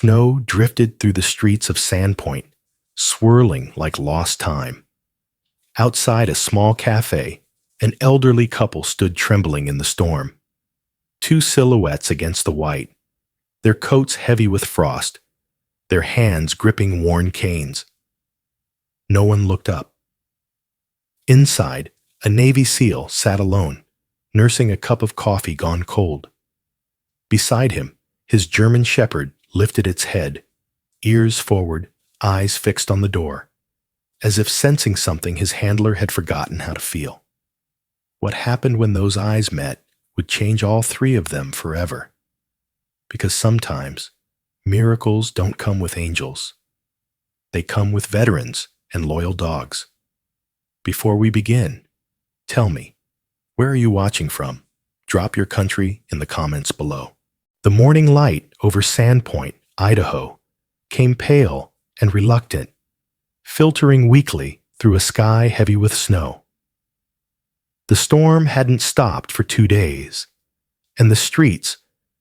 Snow drifted through the streets of Sandpoint, swirling like lost time. Outside a small cafe, an elderly couple stood trembling in the storm. Two silhouettes against the white, their coats heavy with frost, their hands gripping worn canes. No one looked up. Inside, a Navy SEAL sat alone, nursing a cup of coffee gone cold. Beside him, his German shepherd lifted its head, ears forward, eyes fixed on the door, as if sensing something his handler had forgotten how to feel. What happened when those eyes met would change all three of them forever. Because sometimes, miracles don't come with angels. They come with veterans and loyal dogs. Before we begin, tell me, where are you watching from? Drop your country in the comments below. The morning light over Sandpoint, Idaho, came pale and reluctant, filtering weakly through a sky heavy with snow. The storm hadn't stopped for 2 days, and the streets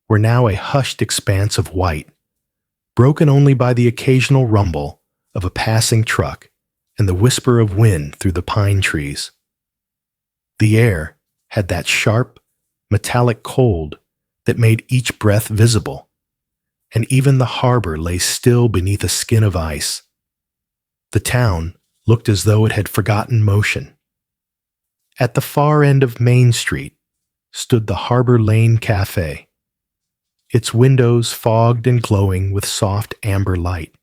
were now a hushed expanse of white, broken only by the occasional rumble of a passing truck and the whisper of wind through the pine trees. The air had that sharp, metallic cold that made each breath visible, and even the harbor lay still beneath a skin of ice. The town looked as though it had forgotten motion. At the far end of Main Street stood the Harbor Lane Cafe, its windows fogged and glowing with soft amber light.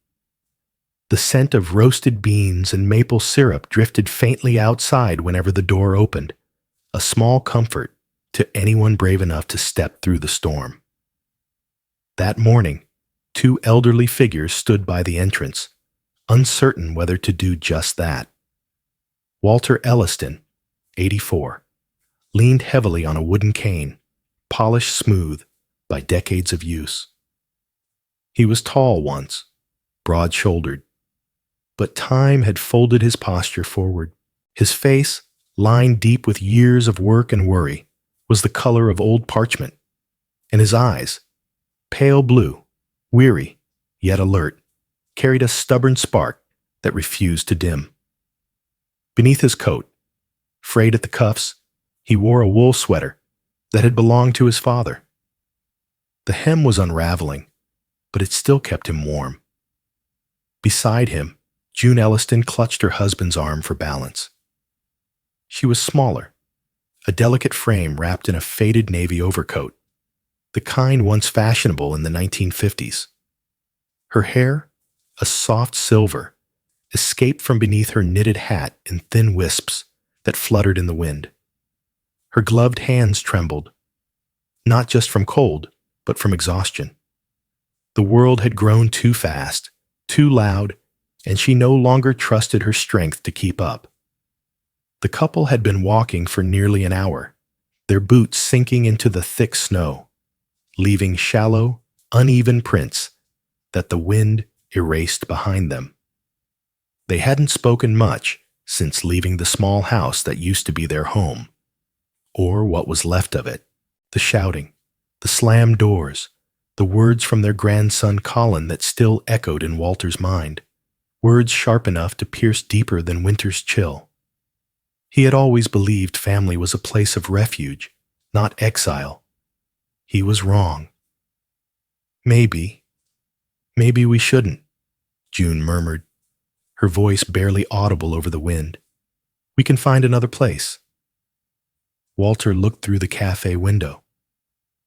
The scent of roasted beans and maple syrup drifted faintly outside whenever the door opened, a small comfort to anyone brave enough to step through the storm. That morning, 2 elderly figures stood by the entrance, uncertain whether to do just that. Walter Elliston, 84, leaned heavily on a wooden cane, polished smooth by decades of use. He was tall once, broad-shouldered, but time had folded his posture forward. His face, lined deep with years of work and worry, was the color of old parchment, and his eyes, pale blue, weary, yet alert, carried a stubborn spark that refused to dim. Beneath his coat, frayed at the cuffs, he wore a wool sweater that had belonged to his father. The hem was unraveling, but it still kept him warm. Beside him, June Elliston clutched her husband's arm for balance. She was smaller, a delicate frame wrapped in a faded navy overcoat, the kind once fashionable in the 1950s. Her hair, a soft silver, escaped from beneath her knitted hat in thin wisps that fluttered in the wind. Her gloved hands trembled, not just from cold, but from exhaustion. The world had grown too fast, too loud, and she no longer trusted her strength to keep up. The couple had been walking for nearly an hour, their boots sinking into the thick snow, leaving shallow, uneven prints that the wind erased behind them. They hadn't spoken much since leaving the small house that used to be their home, or what was left of it. The shouting, the slammed doors, the words from their grandson Colin that still echoed in Walter's mind, words sharp enough to pierce deeper than winter's chill. He had always believed family was a place of refuge, not exile. He was wrong. Maybe we shouldn't, June murmured, her voice barely audible over the wind. We can find another place. Walter looked through the cafe window.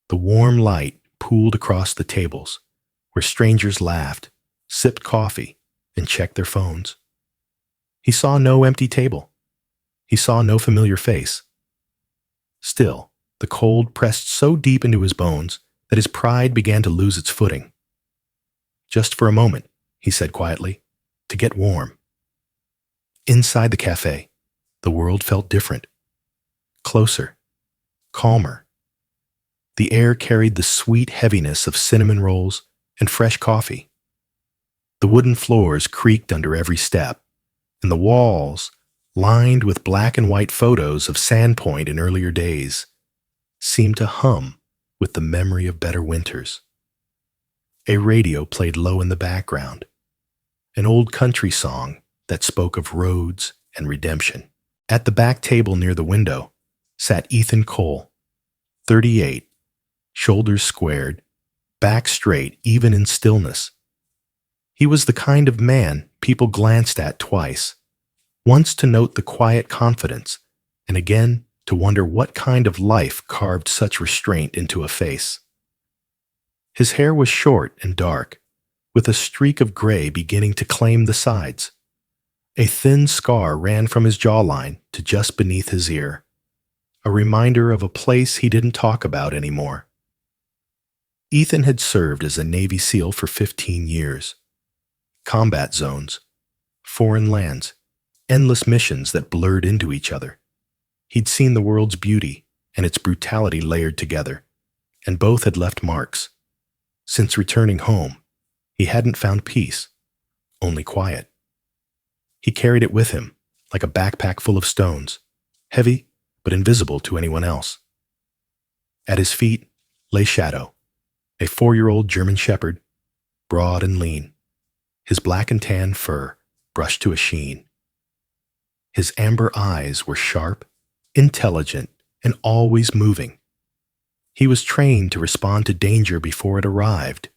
The warm light pooled across the tables, where strangers laughed, sipped coffee, and checked their phones. He saw no empty table. He saw no familiar face. Still, the cold pressed so deep into his bones that his pride began to lose its footing. Just for a moment, he said quietly, to get warm. Inside the cafe, the world felt different. Closer, calmer. The air carried the sweet heaviness of cinnamon rolls and fresh coffee. The wooden floors creaked under every step, and the walls, lined with black and white photos of Sandpoint in earlier days, seemed to hum with the memory of better winters. A radio played low in the background, an old country song that spoke of roads and redemption. At the back table near the window sat Ethan Cole, 38, shoulders squared, back straight even in stillness. He was the kind of man people glanced at twice, once to note the quiet confidence, and again to wonder what kind of life carved such restraint into a face. His hair was short and dark, with a streak of gray beginning to claim the sides. A thin scar ran from his jawline to just beneath his ear, a reminder of a place he didn't talk about anymore. Ethan had served as a Navy SEAL for 15 years. Combat zones, foreign lands, endless missions that blurred into each other. He'd seen the world's beauty and its brutality layered together, and both had left marks. Since returning home, he hadn't found peace, only quiet. He carried it with him, like a backpack full of stones, heavy but invisible to anyone else. At his feet lay Shadow, a 4-year-old German shepherd, broad and lean, his black and tan fur brushed to a sheen. His amber eyes were sharp, intelligent, and always moving. He was trained to respond to danger before it arrived,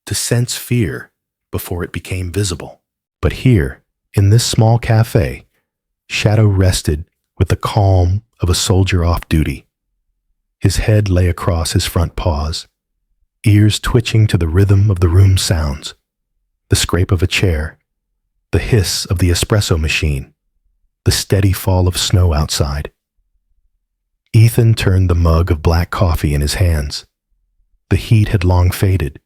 to sense fear before it became visible. But here, in this small cafe, Shadow rested with the calm of a soldier off duty. His head lay across his front paws, ears twitching to the rhythm of the room's sounds, the scrape of a chair, the hiss of the espresso machine, the steady fall of snow outside. Ethan turned the mug of black coffee in his hands. The heat had long faded,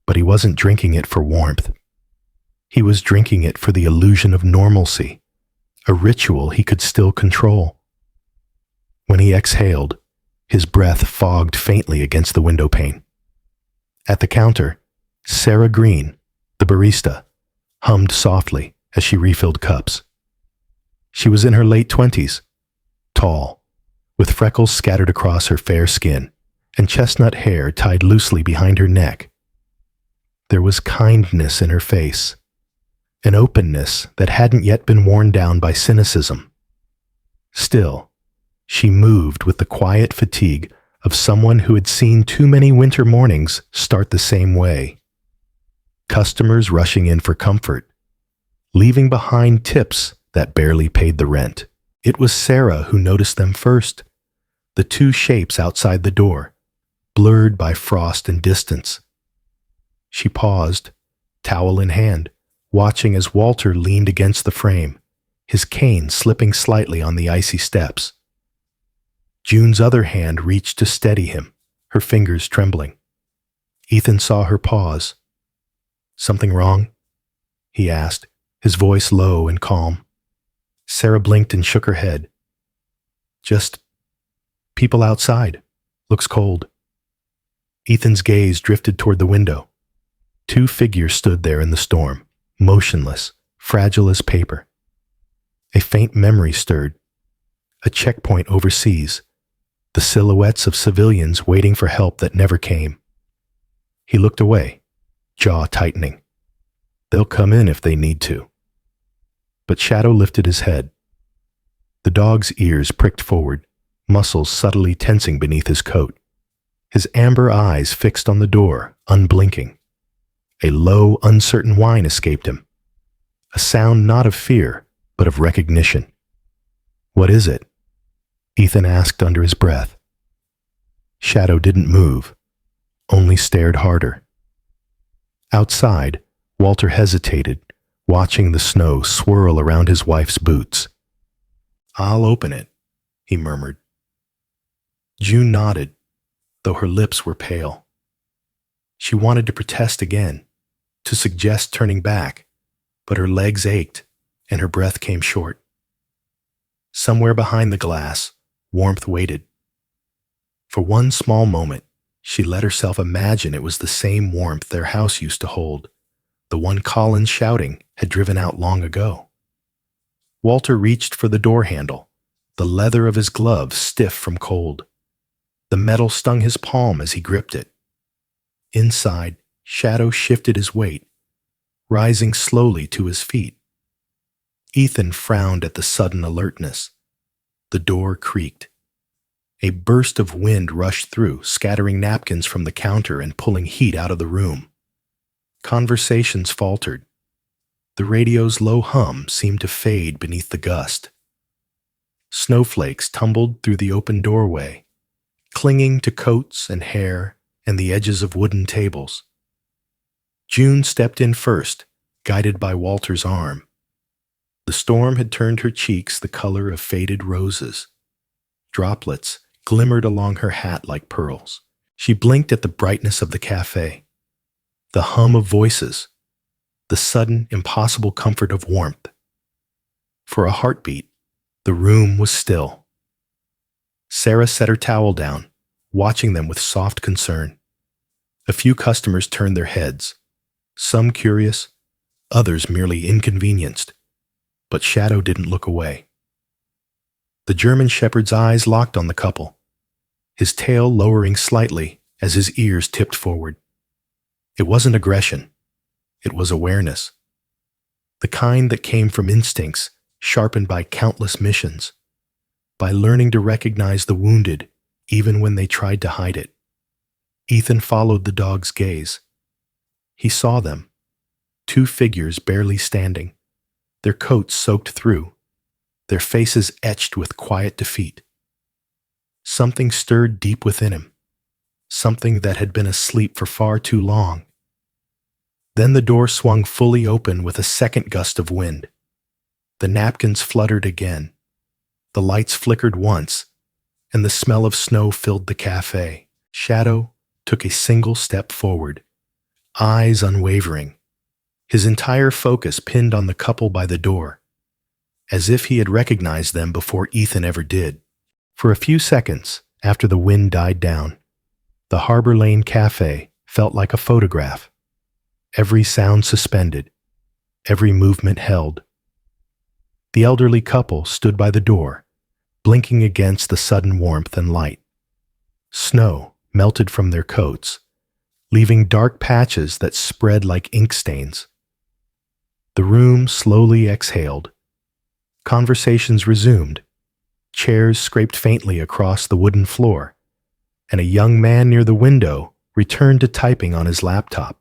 but he wasn't drinking it for warmth. He was drinking it for the illusion of normalcy, a ritual he could still control. When he exhaled, his breath fogged faintly against the window pane. At the counter, Sarah Green, the barista, hummed softly as she refilled cups. She was in her late 20s, tall, with freckles scattered across her fair skin and chestnut hair tied loosely behind her neck. There was kindness in her face, an openness that hadn't yet been worn down by cynicism. Still, she moved with the quiet fatigue of someone who had seen too many winter mornings start the same way. Customers rushing in for comfort, leaving behind tips that barely paid the rent. It was Sarah who noticed them first, the two shapes outside the door, blurred by frost and distance. She paused, towel in hand, watching as Walter leaned against the frame, his cane slipping slightly on the icy steps. June's other hand reached to steady him, her fingers trembling. Ethan saw her pause. "Something wrong?" he asked, his voice low and calm. Sarah blinked and shook her head. "Just people outside. Looks cold." Ethan's gaze drifted toward the window. Two figures stood there in the storm, motionless, fragile as paper. A faint memory stirred. A checkpoint overseas, the silhouettes of civilians waiting for help that never came. He looked away, jaw tightening. They'll come in if they need to. But Shadow lifted his head. The dog's ears pricked forward, muscles subtly tensing beneath his coat. His amber eyes fixed on the door, unblinking. A low, uncertain whine escaped him. A sound not of fear, but of recognition. "What is it?" Ethan asked under his breath. Shadow didn't move, only stared harder. Outside, Walter hesitated, watching the snow swirl around his wife's boots. "I'll open it," he murmured. June nodded, though her lips were pale. She wanted to protest again, to suggest turning back, but her legs ached and her breath came short. Somewhere behind the glass, warmth waited. For one small moment, she let herself imagine it was the same warmth their house used to hold, the one Colin's shouting had driven out long ago. Walter reached for the door handle, the leather of his glove stiff from cold. The metal stung his palm as he gripped it. Inside, Shadow shifted his weight, rising slowly to his feet. Ethan frowned at the sudden alertness. The door creaked. A burst of wind rushed through, scattering napkins from the counter and pulling heat out of the room. Conversations faltered. The radio's low hum seemed to fade beneath the gust. Snowflakes tumbled through the open doorway, clinging to coats and hair and the edges of wooden tables. June stepped in first, guided by Walter's arm. The storm had turned her cheeks the color of faded roses. Droplets glimmered along her hat like pearls. She blinked at the brightness of the cafe, the hum of voices, the sudden, impossible comfort of warmth. For a heartbeat, the room was still. Sarah set her towel down, watching them with soft concern. A few customers turned their heads, some curious, others merely inconvenienced, but Shadow didn't look away. The German shepherd's eyes locked on the couple, his tail lowering slightly as his ears tipped forward. It wasn't aggression. It was awareness. The kind that came from instincts sharpened by countless missions, by learning to recognize the wounded even when they tried to hide it. Ethan followed the dog's gaze. He saw them, two figures barely standing, their coats soaked through, their faces etched with quiet defeat. Something stirred deep within him, something that had been asleep for far too long. Then the door swung fully open with a second gust of wind. The napkins fluttered again. The lights flickered once, and the smell of snow filled the cafe. Shadow took a single step forward, eyes unwavering, his entire focus pinned on the couple by the door, as if he had recognized them before Ethan ever did. For a few seconds after the wind died down, the Harbor Lane Cafe felt like a photograph. Every sound suspended, every movement held. The elderly couple stood by the door, blinking against the sudden warmth and light. Snow melted from their coats, leaving dark patches that spread like ink stains. The room slowly exhaled. Conversations resumed. Chairs scraped faintly across the wooden floor, and a young man near the window returned to typing on his laptop.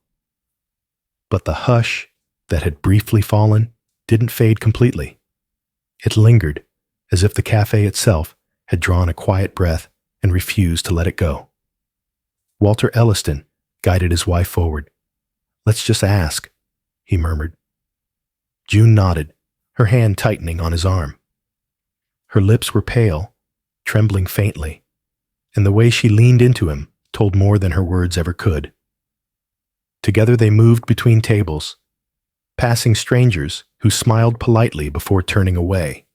But the hush that had briefly fallen didn't fade completely. It lingered, as if the cafe itself had drawn a quiet breath and refused to let it go. Walter Elliston guided his wife forward. "Let's just ask," he murmured. June nodded, her hand tightening on his arm. Her lips were pale, trembling faintly, and the way she leaned into him told more than her words ever could. Together they moved between tables, passing strangers who smiled politely before turning away.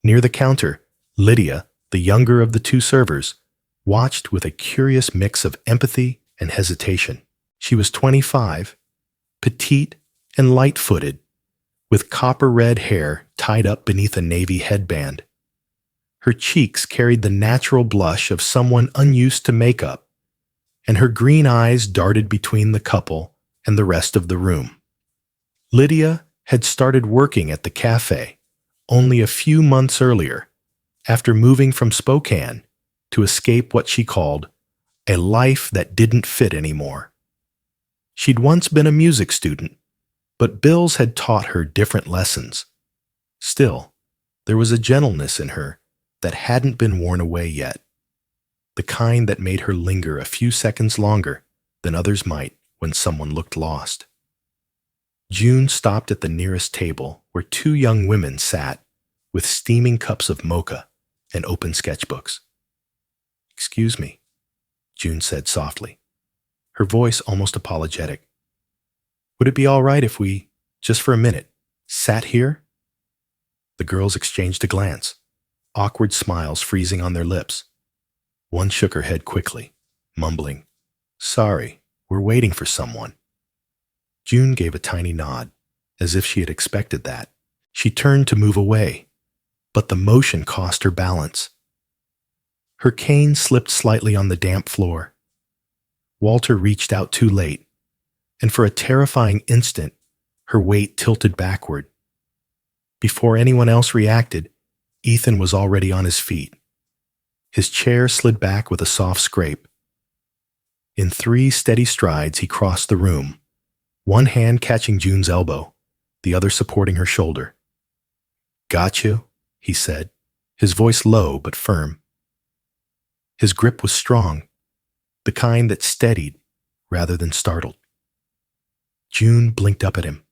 Near the counter, Lydia, the younger of the two servers, watched with a curious mix of empathy and hesitation. She was 25, petite and light-footed, with copper-red hair tied up beneath a navy headband. Her cheeks carried the natural blush of someone unused to makeup, and her green eyes darted between the couple and the rest of the room. Lydia had started working at the cafe only a few months earlier, after moving from Spokane to escape what she called a life that didn't fit anymore. She'd once been a music student, but bills had taught her different lessons. Still, there was a gentleness in her that hadn't been worn away yet, the kind that made her linger a few seconds longer than others might when someone looked lost. June stopped at the nearest table where two young women sat with steaming cups of mocha and open sketchbooks. "Excuse me," June said softly, her voice almost apologetic. "Would it be all right if we, just for a minute, sat here?" The girls exchanged a glance, awkward smiles freezing on their lips. One shook her head quickly, mumbling, "Sorry, we're waiting for someone." June gave a tiny nod, as if she had expected that. She turned to move away, but the motion cost her balance. Her cane slipped slightly on the damp floor. Walter reached out too late, and for a terrifying instant, her weight tilted backward. Before anyone else reacted, Ethan was already on his feet. His chair slid back with a soft scrape. In 3 steady strides, he crossed the room, one hand catching June's elbow, the other supporting her shoulder. "Got you," he said, his voice low but firm. His grip was strong, the kind that steadied rather than startled. June blinked up at him,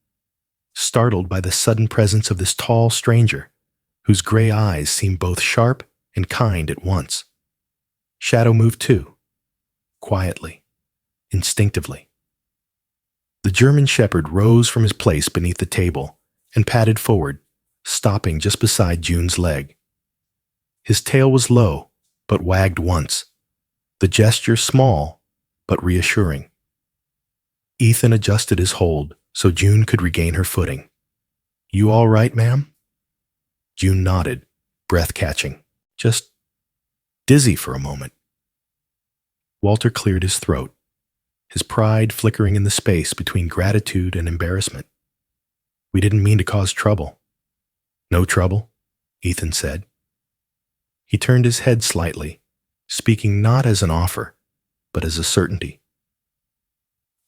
startled by the sudden presence of this tall stranger, whose gray eyes seemed both sharp and kind at once. Shadow moved too, quietly, instinctively. The German shepherd rose from his place beneath the table and padded forward, stopping just beside June's leg. His tail was low, but wagged once, the gesture small, but reassuring. Ethan adjusted his hold so June could regain her footing. "You all right, ma'am?" June nodded, breath catching, just dizzy for a moment. Walter cleared his throat, his pride flickering in the space between gratitude and embarrassment. "We didn't mean to cause trouble." "No trouble," Ethan said. He turned his head slightly, speaking not as an offer, but as a certainty.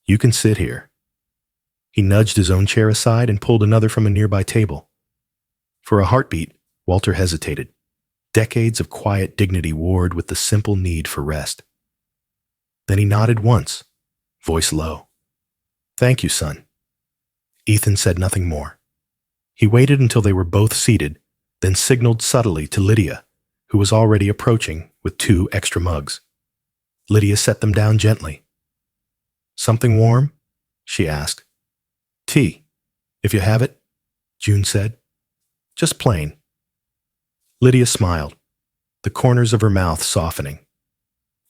"You can sit here." He nudged his own chair aside and pulled another from a nearby table. For a heartbeat, Walter hesitated. Decades of quiet dignity warred with the simple need for rest. Then he nodded once, voice low. "Thank you, son." Ethan said nothing more. He waited until they were both seated, then signaled subtly to Lydia, who was already approaching with 2 extra mugs. Lydia set them down gently. "Something warm?" she asked. "Tea, if you have it," June said. "Just plain." Lydia smiled, the corners of her mouth softening.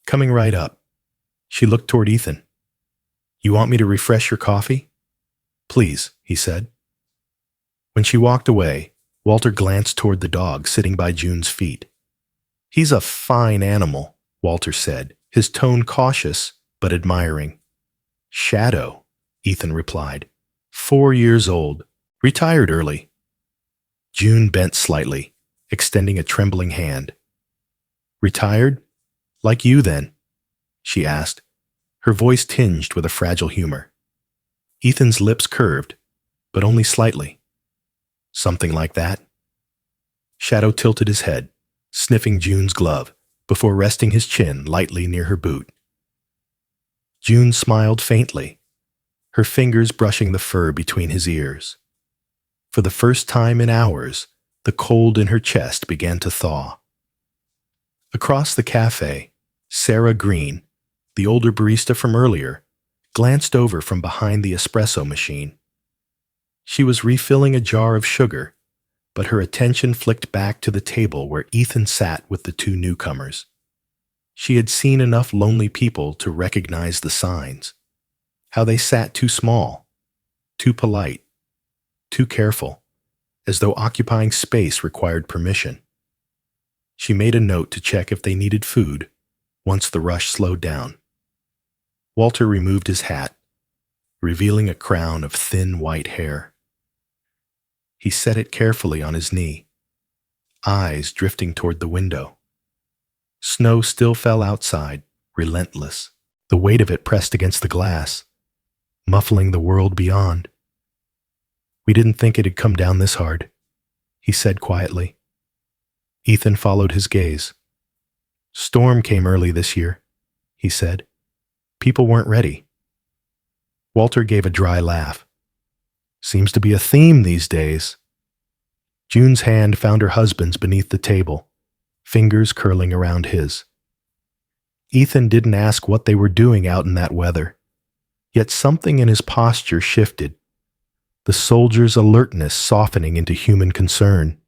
Coming right up, she looked toward Ethan. "You want me to refresh your coffee?" "Please," he said. When she walked away, Walter glanced toward the dog sitting by June's feet. "He's a fine animal," Walter said, his tone cautious but admiring. "Shadow," Ethan replied. 4 years old, retired early. June bent slightly, extending a trembling hand. "Retired? Like you, then?" she asked, her voice tinged with a fragile humor. Ethan's lips curved, but only slightly. "Something like that?" Shadow tilted his head, sniffing June's glove, before resting his chin lightly near her boot. June smiled faintly, her fingers brushing the fur between his ears. For the first time in hours, the cold in her chest began to thaw. Across the cafe, Sarah Green, the older barista from earlier, glanced over from behind the espresso machine. She was refilling a jar of sugar, but her attention flicked back to the table where Ethan sat with the 2 newcomers. She had seen enough lonely people to recognize the signs, how they sat too small, too polite, too careful, as though occupying space required permission. She made a note to check if they needed food once the rush slowed down. Walter removed his hat, revealing a crown of thin white hair. He set it carefully on his knee, eyes drifting toward the window. Snow still fell outside, relentless, the weight of it pressed against the glass, muffling the world beyond. "We didn't think it had come down this hard," he said quietly. Ethan followed his gaze. "Storm came early this year," he said. "People weren't ready." Walter gave a dry laugh. "Seems to be a theme these days." June's hand found her husband's beneath the table, fingers curling around his. Ethan didn't ask what they were doing out in that weather, yet something in his posture shifted, the soldier's alertness softening into human concern.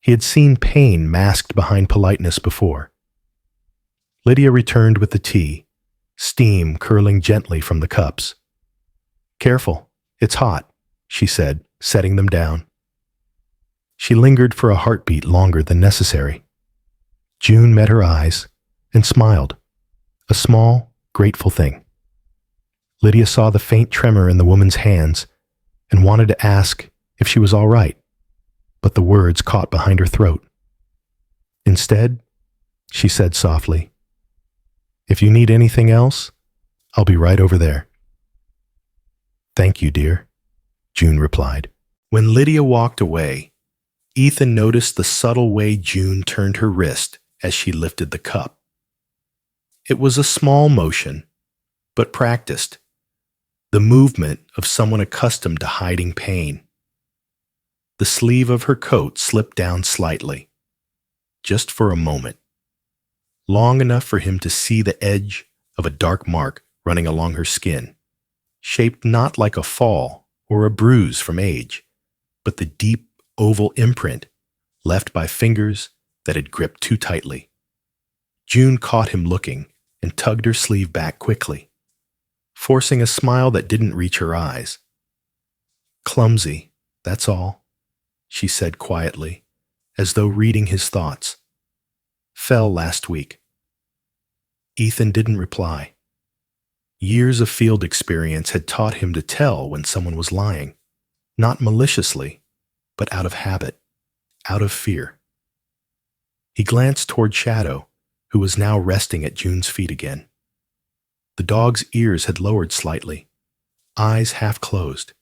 He had seen pain masked behind politeness before. Lydia returned with the tea, steam curling gently from the cups. "Careful, it's hot," she said, setting them down. She lingered for a heartbeat longer than necessary. June met her eyes and smiled, a small, grateful thing. Lydia saw the faint tremor in the woman's hands and wanted to ask if she was all right, but the words caught behind her throat. Instead, she said softly, "If you need anything else, I'll be right over there." "Thank you, dear," June replied. When Lydia walked away, Ethan noticed the subtle way June turned her wrist as she lifted the cup. It was a small motion, but practiced, the movement of someone accustomed to hiding pain. The sleeve of her coat slipped down slightly, just for a moment, long enough for him to see the edge of a dark mark running along her skin, shaped not like a fall or a bruise from age, but the deep oval imprint left by fingers that had gripped too tightly. June caught him looking and tugged her sleeve back quickly, forcing a smile that didn't reach her eyes. "Clumsy, that's all," she said quietly, as though reading his thoughts. "Fell last week." Ethan didn't reply. Years of field experience had taught him to tell when someone was lying, not maliciously, but out of habit, out of fear. He glanced toward Shadow, who was now resting at June's feet again. The dog's ears had lowered slightly, eyes half closed,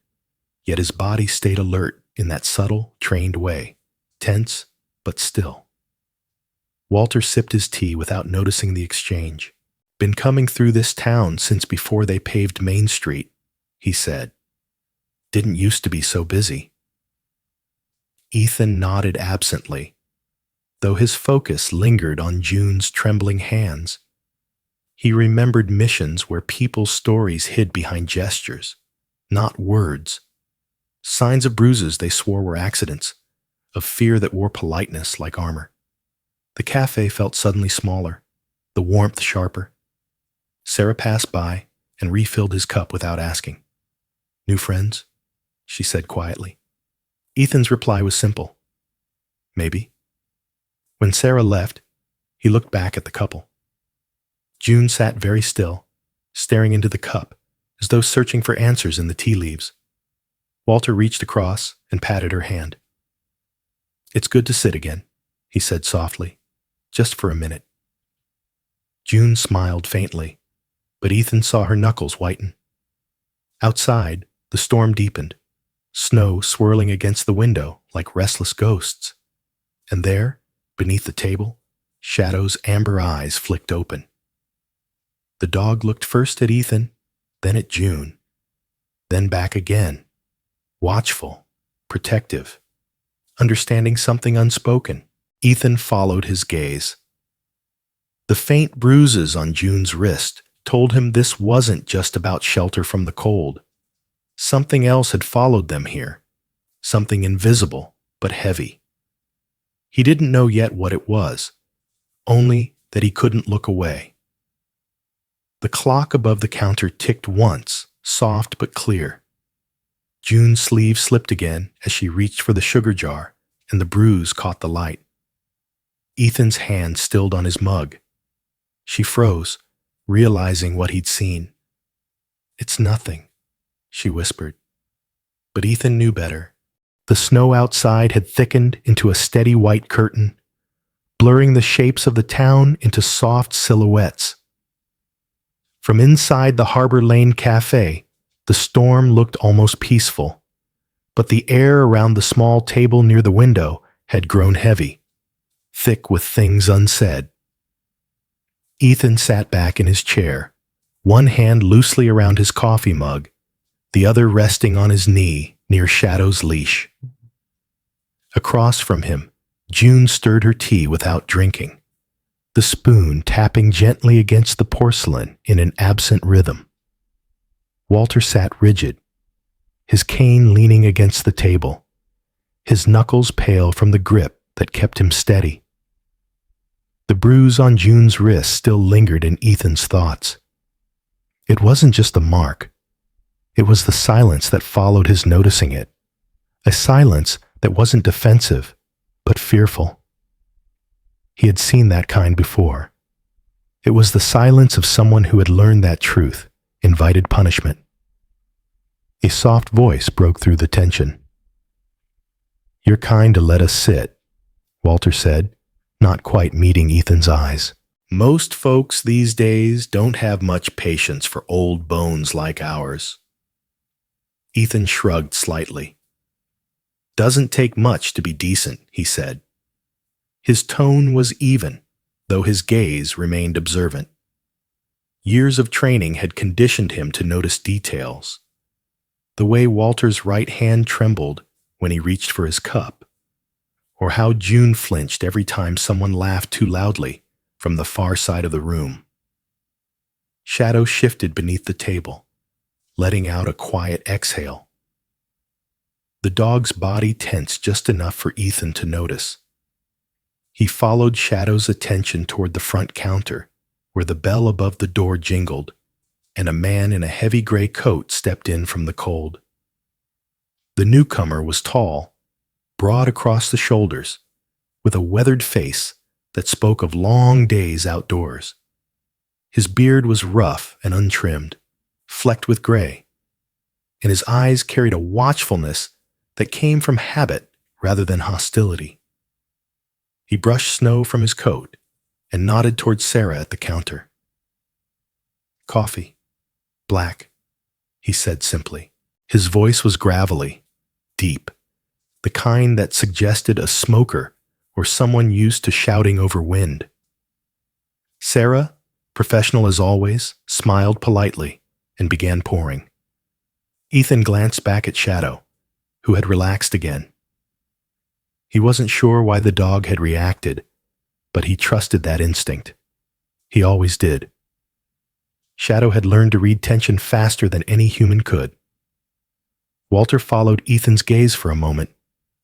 yet his body stayed alert in that subtle, trained way, tense but still. Walter sipped his tea without noticing the exchange. "Been coming through this town since before they paved Main Street," he said. "Didn't used to be so busy." Ethan nodded absently, though his focus lingered on June's trembling hands. He remembered missions where people's stories hid behind gestures, not words. Signs of bruises they swore were accidents, of fear that wore politeness like armor. The cafe felt suddenly smaller, the warmth sharper. Sarah passed by and refilled his cup without asking. "New friends?" she said quietly. Ethan's reply was simple. "Maybe." When Sarah left, he looked back at the couple. June sat very still, staring into the cup, as though searching for answers in the tea leaves. Walter reached across and patted her hand. "It's good to sit again," he said softly, "just for a minute." June smiled faintly, but Ethan saw her knuckles whiten. Outside, the storm deepened, snow swirling against the window like restless ghosts. And there, beneath the table, Shadow's amber eyes flicked open. The dog looked first at Ethan, then at June, then back again, watchful, protective, understanding something unspoken. Ethan followed his gaze. The faint bruises on June's wrist told him this wasn't just about shelter from the cold. Something else had followed them here, something invisible but heavy. He didn't know yet what it was, only that he couldn't look away. The clock above the counter ticked once, soft but clear. June's sleeve slipped again as she reached for the sugar jar, and the bruise caught the light. Ethan's hand stilled on his mug. She froze, realizing what he'd seen. "It's nothing," she whispered. But Ethan knew better. The snow outside had thickened into a steady white curtain, blurring the shapes of the town into soft silhouettes. From inside the Harbor Lane Cafe, the storm looked almost peaceful, but the air around the small table near the window had grown heavy, thick with things unsaid. Ethan sat back in his chair, one hand loosely around his coffee mug, the other resting on his knee near Shadow's leash. Across from him, June stirred her tea without drinking, the spoon tapping gently against the porcelain in an absent rhythm. Walter sat rigid, his cane leaning against the table, his knuckles pale from the grip that kept him steady. The bruise on June's wrist still lingered in Ethan's thoughts. It wasn't just a mark. It was the silence that followed his noticing it, a silence that wasn't defensive, but fearful. He had seen that kind before. It was the silence of someone who had learned that truth invited punishment. A soft voice broke through the tension. "You're kind to let us sit," Walter said, not quite meeting Ethan's eyes. "Most folks these days don't have much patience for old bones like ours." Ethan shrugged slightly. "Doesn't take much to be decent," he said. His tone was even, though his gaze remained observant. Years of training had conditioned him to notice details. The way Walter's right hand trembled when he reached for his cup, or how June flinched every time someone laughed too loudly from the far side of the room. Shadow shifted beneath the table, letting out a quiet exhale. The dog's body tensed just enough for Ethan to notice. He followed Shadow's attention toward the front counter, where the bell above the door jingled, and a man in a heavy gray coat stepped in from the cold. The newcomer was tall, broad across the shoulders, with a weathered face that spoke of long days outdoors. His beard was rough and untrimmed, flecked with gray, and his eyes carried a watchfulness that came from habit rather than hostility. He brushed snow from his coat and nodded toward Sarah at the counter. "Coffee. Black," he said simply. His voice was gravelly, deep, the kind that suggested a smoker or someone used to shouting over wind. Sarah, professional as always, smiled politely and began pouring. Ethan glanced back at Shadow, who had relaxed again. He wasn't sure why the dog had reacted, but he trusted that instinct. He always did. Shadow had learned to read tension faster than any human could. Walter followed Ethan's gaze for a moment,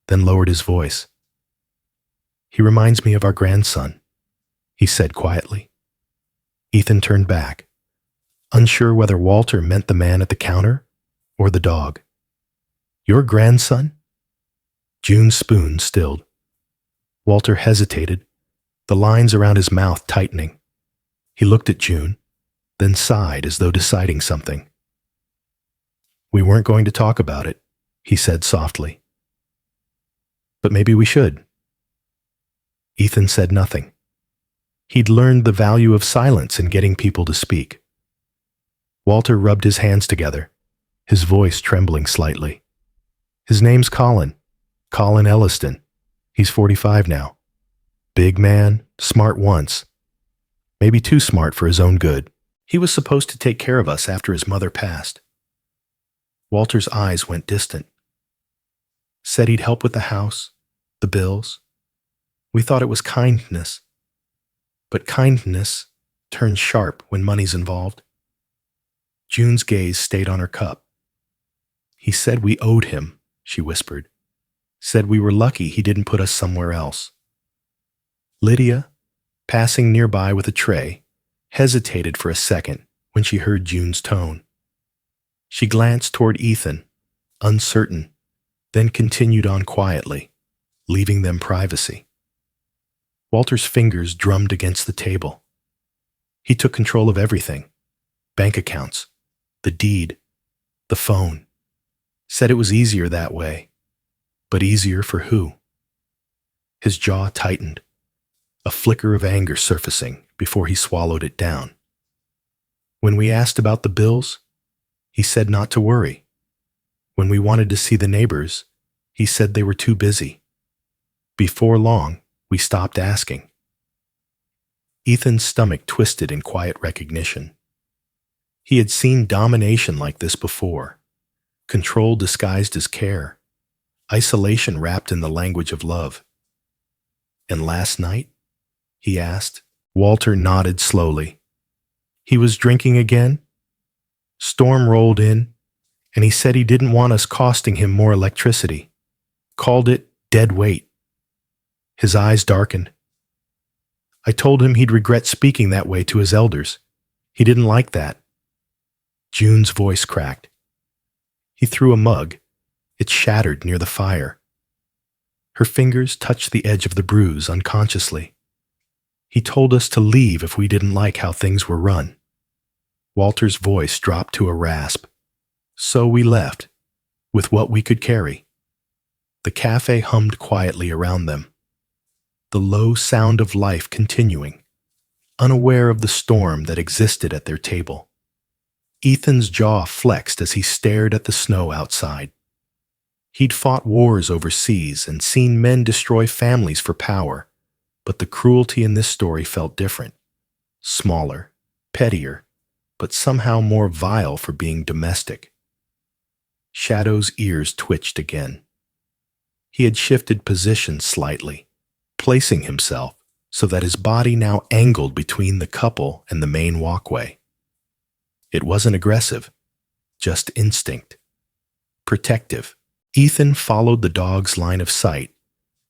then lowered his voice. "He reminds me of our grandson," he said quietly. Ethan turned back, unsure whether Walter meant the man at the counter or the dog. "Your grandson?" June's spoon stilled. Walter hesitated, the lines around his mouth tightening. He looked at June, then sighed as though deciding something. "We weren't going to talk about it," he said softly. "But maybe we should." Ethan said nothing. He'd learned the value of silence in getting people to speak. Walter rubbed his hands together, his voice trembling slightly. "His name's Colin Elliston. He's 45 now. Big man, smart once. Maybe too smart for his own good. He was supposed to take care of us after his mother passed." Walter's eyes went distant. "Said he'd help with the house, the bills. We thought it was kindness. But kindness turns sharp when money's involved." June's gaze stayed on her cup. "He said we owed him," she whispered. "Said we were lucky he didn't put us somewhere else." Lydia, passing nearby with a tray, hesitated for a second when she heard June's tone. She glanced toward Ethan, uncertain, then continued on quietly, leaving them privacy. Walter's fingers drummed against the table. He took control of everything: bank accounts, the deed, the phone. Said it was easier that way. But easier for who? His jaw tightened, a flicker of anger surfacing before he swallowed it down. When we asked about the bills, he said not to worry. When we wanted to see the neighbors, he said they were too busy. Before long, we stopped asking. Ethan's stomach twisted in quiet recognition. He had seen domination like this before, control disguised as care, isolation wrapped in the language of love. "And last night?" he asked. Walter nodded slowly. "He was drinking again. Storm rolled in, and he said he didn't want us costing him more electricity. Called it dead weight." His eyes darkened. "I told him he'd regret speaking that way to his elders. He didn't like that." June's voice cracked. He threw a mug. It shattered near the fire. Her fingers touched the edge of the bruise unconsciously. "He told us to leave if we didn't like how things were run." Walter's voice dropped to a rasp. So we left, with what we could carry. The cafe hummed quietly around them, the low sound of life continuing, unaware of the storm that existed at their table. Ethan's jaw flexed as he stared at the snow outside. He'd fought wars overseas and seen men destroy families for power, but the cruelty in this story felt different. Smaller, pettier, but somehow more vile for being domestic. Shadow's ears twitched again. He had shifted position slightly, placing himself so that his body now angled between the couple and the main walkway. It wasn't aggressive, just instinct. Protective. Ethan followed the dog's line of sight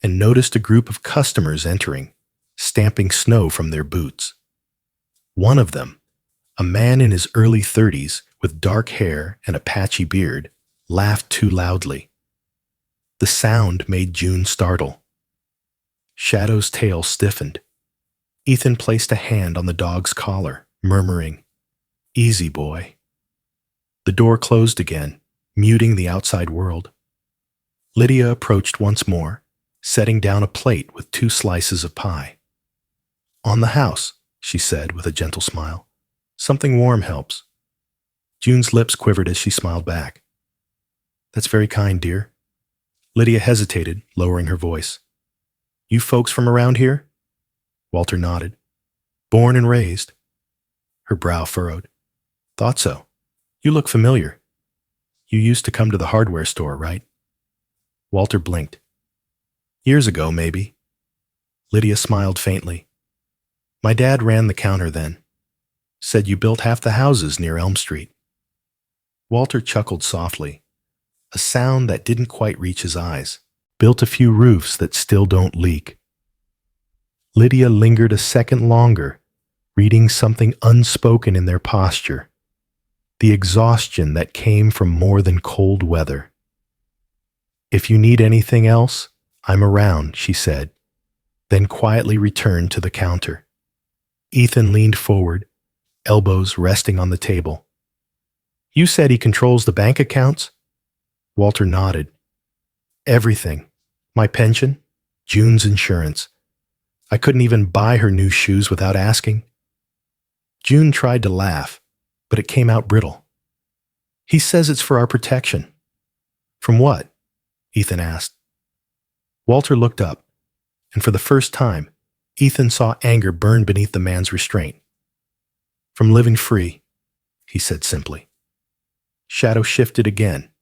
and noticed a group of customers entering, stamping snow from their boots. One of them, a man in his early 30s with dark hair and a patchy beard, laughed too loudly. The sound made June startle. Shadow's tail stiffened. Ethan placed a hand on the dog's collar, murmuring, "Easy, boy." The door closed again, muting the outside world. Lydia approached once more, setting down a plate with 2 slices of pie. "On the house," she said with a gentle smile. "Something warm helps." June's lips quivered as she smiled back. "That's very kind, dear." Lydia hesitated, lowering her voice. "You folks from around here?" Walter nodded. "Born and raised." Her brow furrowed. "Thought so. You look familiar. You used to come to the hardware store, right?" Walter blinked. "Years ago, maybe." Lydia smiled faintly. "My dad ran the counter then. Said you built half the houses near Elm Street." Walter chuckled softly, a sound that didn't quite reach his eyes. "Built a few roofs that still don't leak." Lydia lingered a second longer, reading something unspoken in their posture, the exhaustion that came from more than cold weather. "If you need anything else, I'm around," she said, then quietly returned to the counter. Ethan leaned forward, elbows resting on the table. "You said he controls the bank accounts?" Walter nodded. "Everything. My pension, June's insurance. I couldn't even buy her new shoes without asking." June tried to laugh, but it came out brittle. "He says it's for our protection." "From what?" Ethan asked. Walter looked up, and for the first time, Ethan saw anger burn beneath the man's restraint. "From living free," he said simply. Shadow shifted again,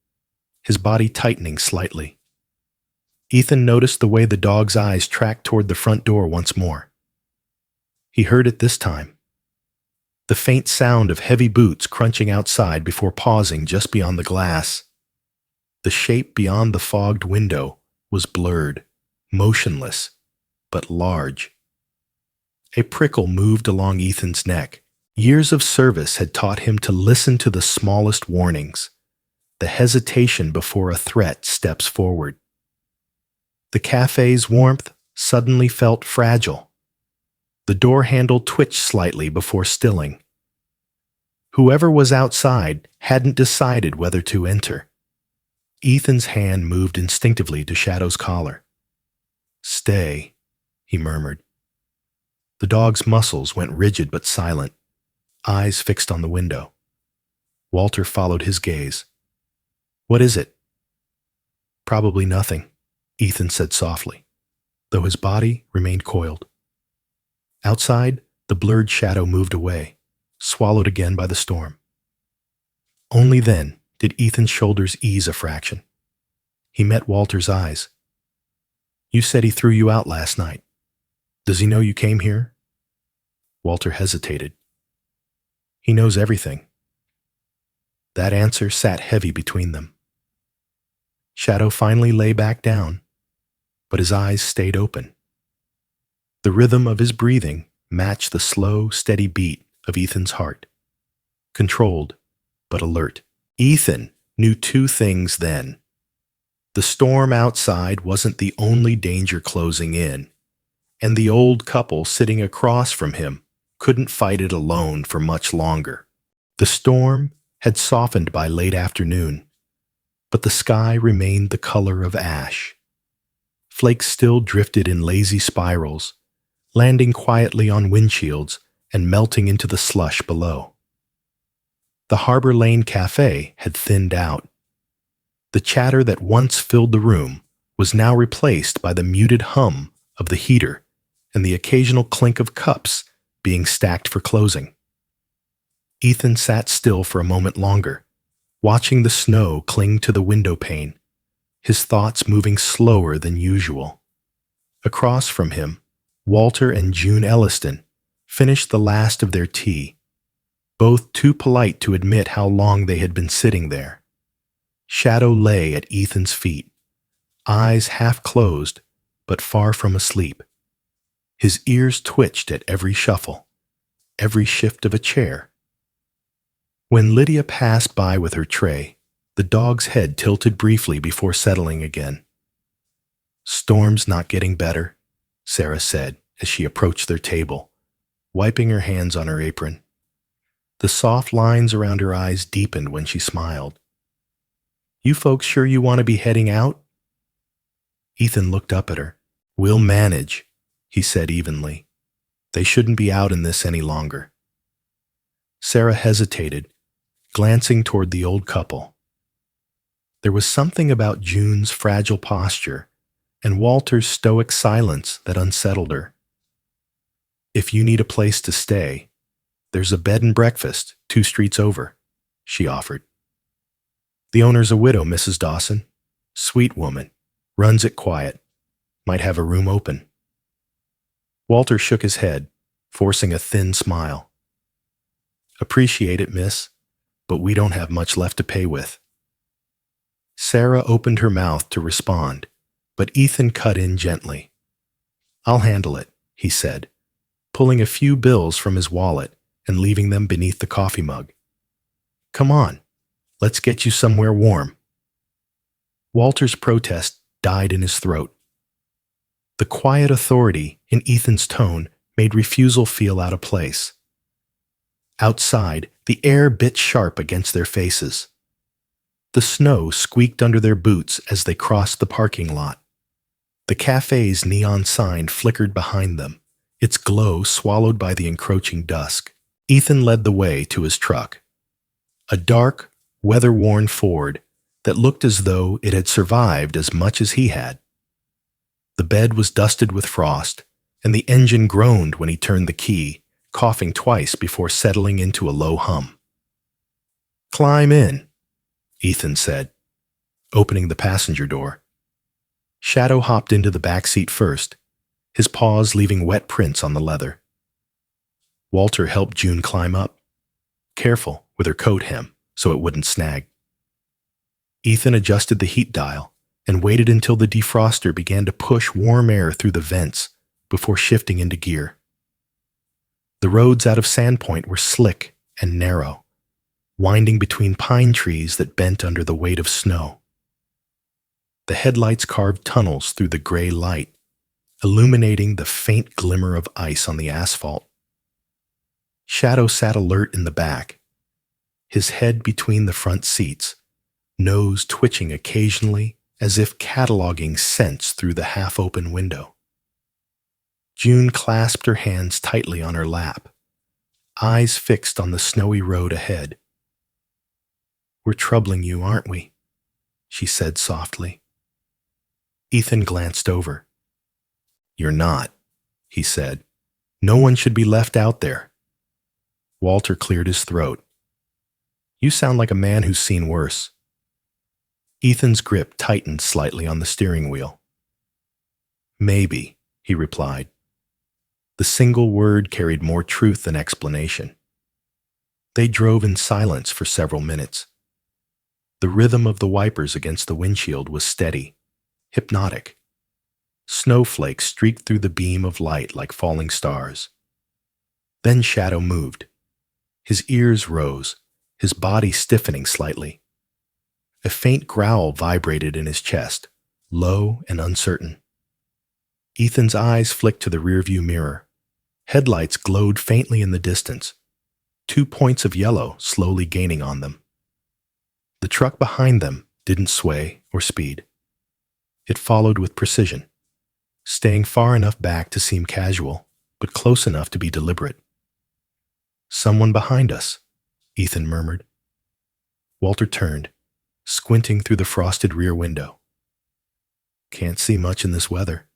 his body tightening slightly. Ethan noticed the way the dog's eyes tracked toward the front door once more. He heard it this time. The faint sound of heavy boots crunching outside before pausing just beyond the glass. The shape beyond the fogged window was blurred, motionless, but large. A prickle moved along Ethan's neck. Years of service had taught him to listen to the smallest warnings, the hesitation before a threat steps forward. The cafe's warmth suddenly felt fragile. The door handle twitched slightly before stilling. Whoever was outside hadn't decided whether to enter. Ethan's hand moved instinctively to Shadow's collar. "Stay," he murmured. The dog's muscles went rigid but silent, eyes fixed on the window. Walter followed his gaze. "What is it?" "Probably nothing," Ethan said softly, though his body remained coiled. Outside, the blurred shadow moved away, swallowed again by the storm. Only then did Ethan's shoulders ease a fraction. He met Walter's eyes. "You said he threw you out last night. Does he know you came here?" Walter hesitated. "He knows everything." That answer sat heavy between them. Shadow finally lay back down, but his eyes stayed open. The rhythm of his breathing matched the slow, steady beat of Ethan's heart. Controlled, but alert. Ethan knew 2 things then. The storm outside wasn't the only danger closing in, and the old couple sitting across from him couldn't fight it alone for much longer. The storm had softened by late afternoon, but the sky remained the color of ash. Flakes still drifted in lazy spirals, landing quietly on windshields and melting into the slush below. The Harbor Lane Cafe had thinned out. The chatter that once filled the room was now replaced by the muted hum of the heater and the occasional clink of cups being stacked for closing. Ethan sat still for a moment longer, watching the snow cling to the window pane, his thoughts moving slower than usual. Across from him, Walter and June Elliston finished the last of their tea, both too polite to admit how long they had been sitting there. Shadow lay at Ethan's feet, eyes half closed but far from asleep. His ears twitched at every shuffle, every shift of a chair. When Lydia passed by with her tray, the dog's head tilted briefly before settling again. "Storm's not getting better," Sarah said as she approached their table, wiping her hands on her apron. The soft lines around her eyes deepened when she smiled. "You folks sure you want to be heading out?" Ethan looked up at her. "We'll manage," he said evenly. "They shouldn't be out in this any longer." Sarah hesitated, glancing toward the old couple. There was something about June's fragile posture and Walter's stoic silence that unsettled her. "If you need a place to stay, there's a bed and breakfast 2 streets over," she offered. "The owner's a widow, Mrs. Dawson. Sweet woman. Runs it quiet. Might have a room open." Walter shook his head, forcing a thin smile. "Appreciate it, miss, but we don't have much left to pay with." Sarah opened her mouth to respond, but Ethan cut in gently. "I'll handle it," he said, pulling a few bills from his wallet and leaving them beneath the coffee mug. "Come on, let's get you somewhere warm." Walter's protest died in his throat. The quiet authority in Ethan's tone made refusal feel out of place. Outside, the air bit sharp against their faces. The snow squeaked under their boots as they crossed the parking lot. The cafe's neon sign flickered behind them, its glow swallowed by the encroaching dusk. Ethan led the way to his truck, a dark, weather-worn Ford that looked as though it had survived as much as he had. The bed was dusted with frost, and the engine groaned when he turned the key, coughing twice before settling into a low hum. "Climb in," Ethan said, opening the passenger door. Shadow hopped into the back seat first, his paws leaving wet prints on the leather. Walter helped June climb up, careful with her coat hem so it wouldn't snag. Ethan adjusted the heat dial and waited until the defroster began to push warm air through the vents before shifting into gear. The roads out of Sandpoint were slick and narrow, winding between pine trees that bent under the weight of snow. The headlights carved tunnels through the gray light, illuminating the faint glimmer of ice on the asphalt. Shadow sat alert in the back, his head between the front seats, nose twitching occasionally as if cataloging scents through the half-open window. June clasped her hands tightly on her lap, eyes fixed on the snowy road ahead. "We're troubling you, aren't we?" she said softly. Ethan glanced over. "You're not," he said. "No one should be left out there." Walter cleared his throat. "You sound like a man who's seen worse." Ethan's grip tightened slightly on the steering wheel. "Maybe," he replied. The single word carried more truth than explanation. They drove in silence for several minutes. The rhythm of the wipers against the windshield was steady, hypnotic. Snowflakes streaked through the beam of light like falling stars. Then Shadow moved. His ears rose, his body stiffening slightly. A faint growl vibrated in his chest, low and uncertain. Ethan's eyes flicked to the rearview mirror. Headlights glowed faintly in the distance. 2 points of yellow slowly gaining on them. The truck behind them didn't sway or speed. It followed with precision, staying far enough back to seem casual, but close enough to be deliberate. "Someone behind us," Ethan murmured. Walter turned, squinting through the frosted rear window. "Can't see much in this weather."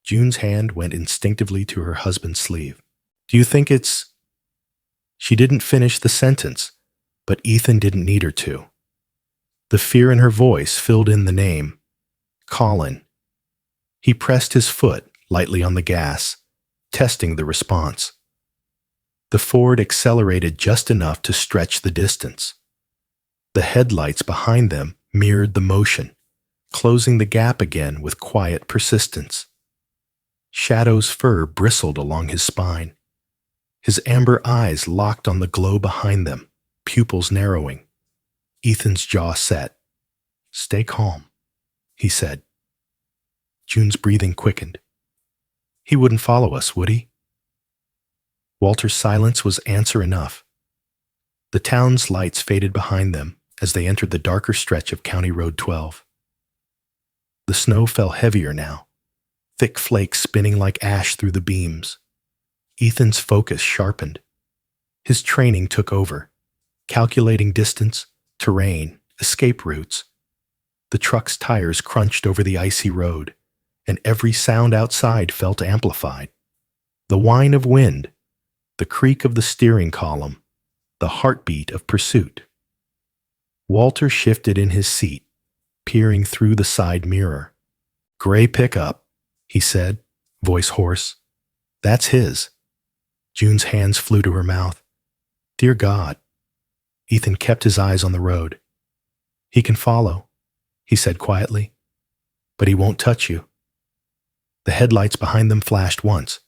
June's hand went instinctively to her husband's sleeve. "Do you think it's—" She didn't finish the sentence, but Ethan didn't need her to. The fear in her voice filled in the name, Colin. He pressed his foot lightly on the gas, testing the response. The Ford accelerated just enough to stretch the distance. The headlights behind them mirrored the motion, closing the gap again with quiet persistence. Shadow's fur bristled along his spine. His amber eyes locked on the glow behind them, pupils narrowing. Ethan's jaw set. "Stay calm," he said. June's breathing quickened. "He wouldn't follow us, would he?" Walter's silence was answer enough. The town's lights faded behind them as they entered the darker stretch of County Road 12. The snow fell heavier now, thick flakes spinning like ash through the beams. Ethan's focus sharpened. His training took over, calculating distance, terrain, escape routes. The truck's tires crunched over the icy road, and every sound outside felt amplified. The whine of wind, the creak of the steering column, the heartbeat of pursuit. Walter shifted in his seat, peering through the side mirror. "Gray pickup," he said, voice hoarse. "That's his." June's hands flew to her mouth. "Dear God." Ethan kept his eyes on the road. "He can follow," he said quietly, "but he won't touch you." The headlights behind them flashed once,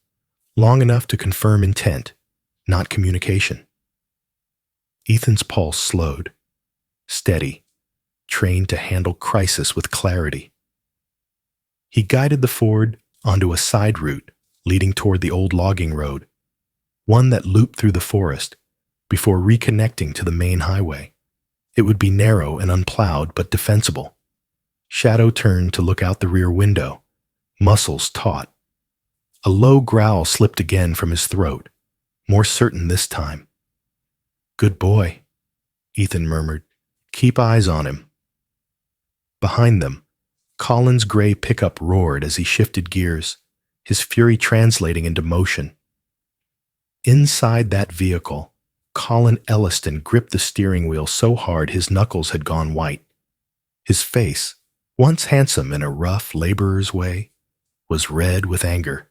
long enough to confirm intent, not communication. Ethan's pulse slowed, steady, trained to handle crisis with clarity. He guided the Ford onto a side route leading toward the old logging road, one that looped through the forest before reconnecting to the main highway. It would be narrow and unplowed, but defensible. Shadow turned to look out the rear window, muscles taut. A low growl slipped again from his throat, more certain this time. "Good boy," Ethan murmured. "Keep eyes on him." Behind them, Colin's gray pickup roared as he shifted gears, his fury translating into motion. Inside that vehicle, Colin Elliston gripped the steering wheel so hard his knuckles had gone white. His face, once handsome in a rough laborer's way, was red with anger.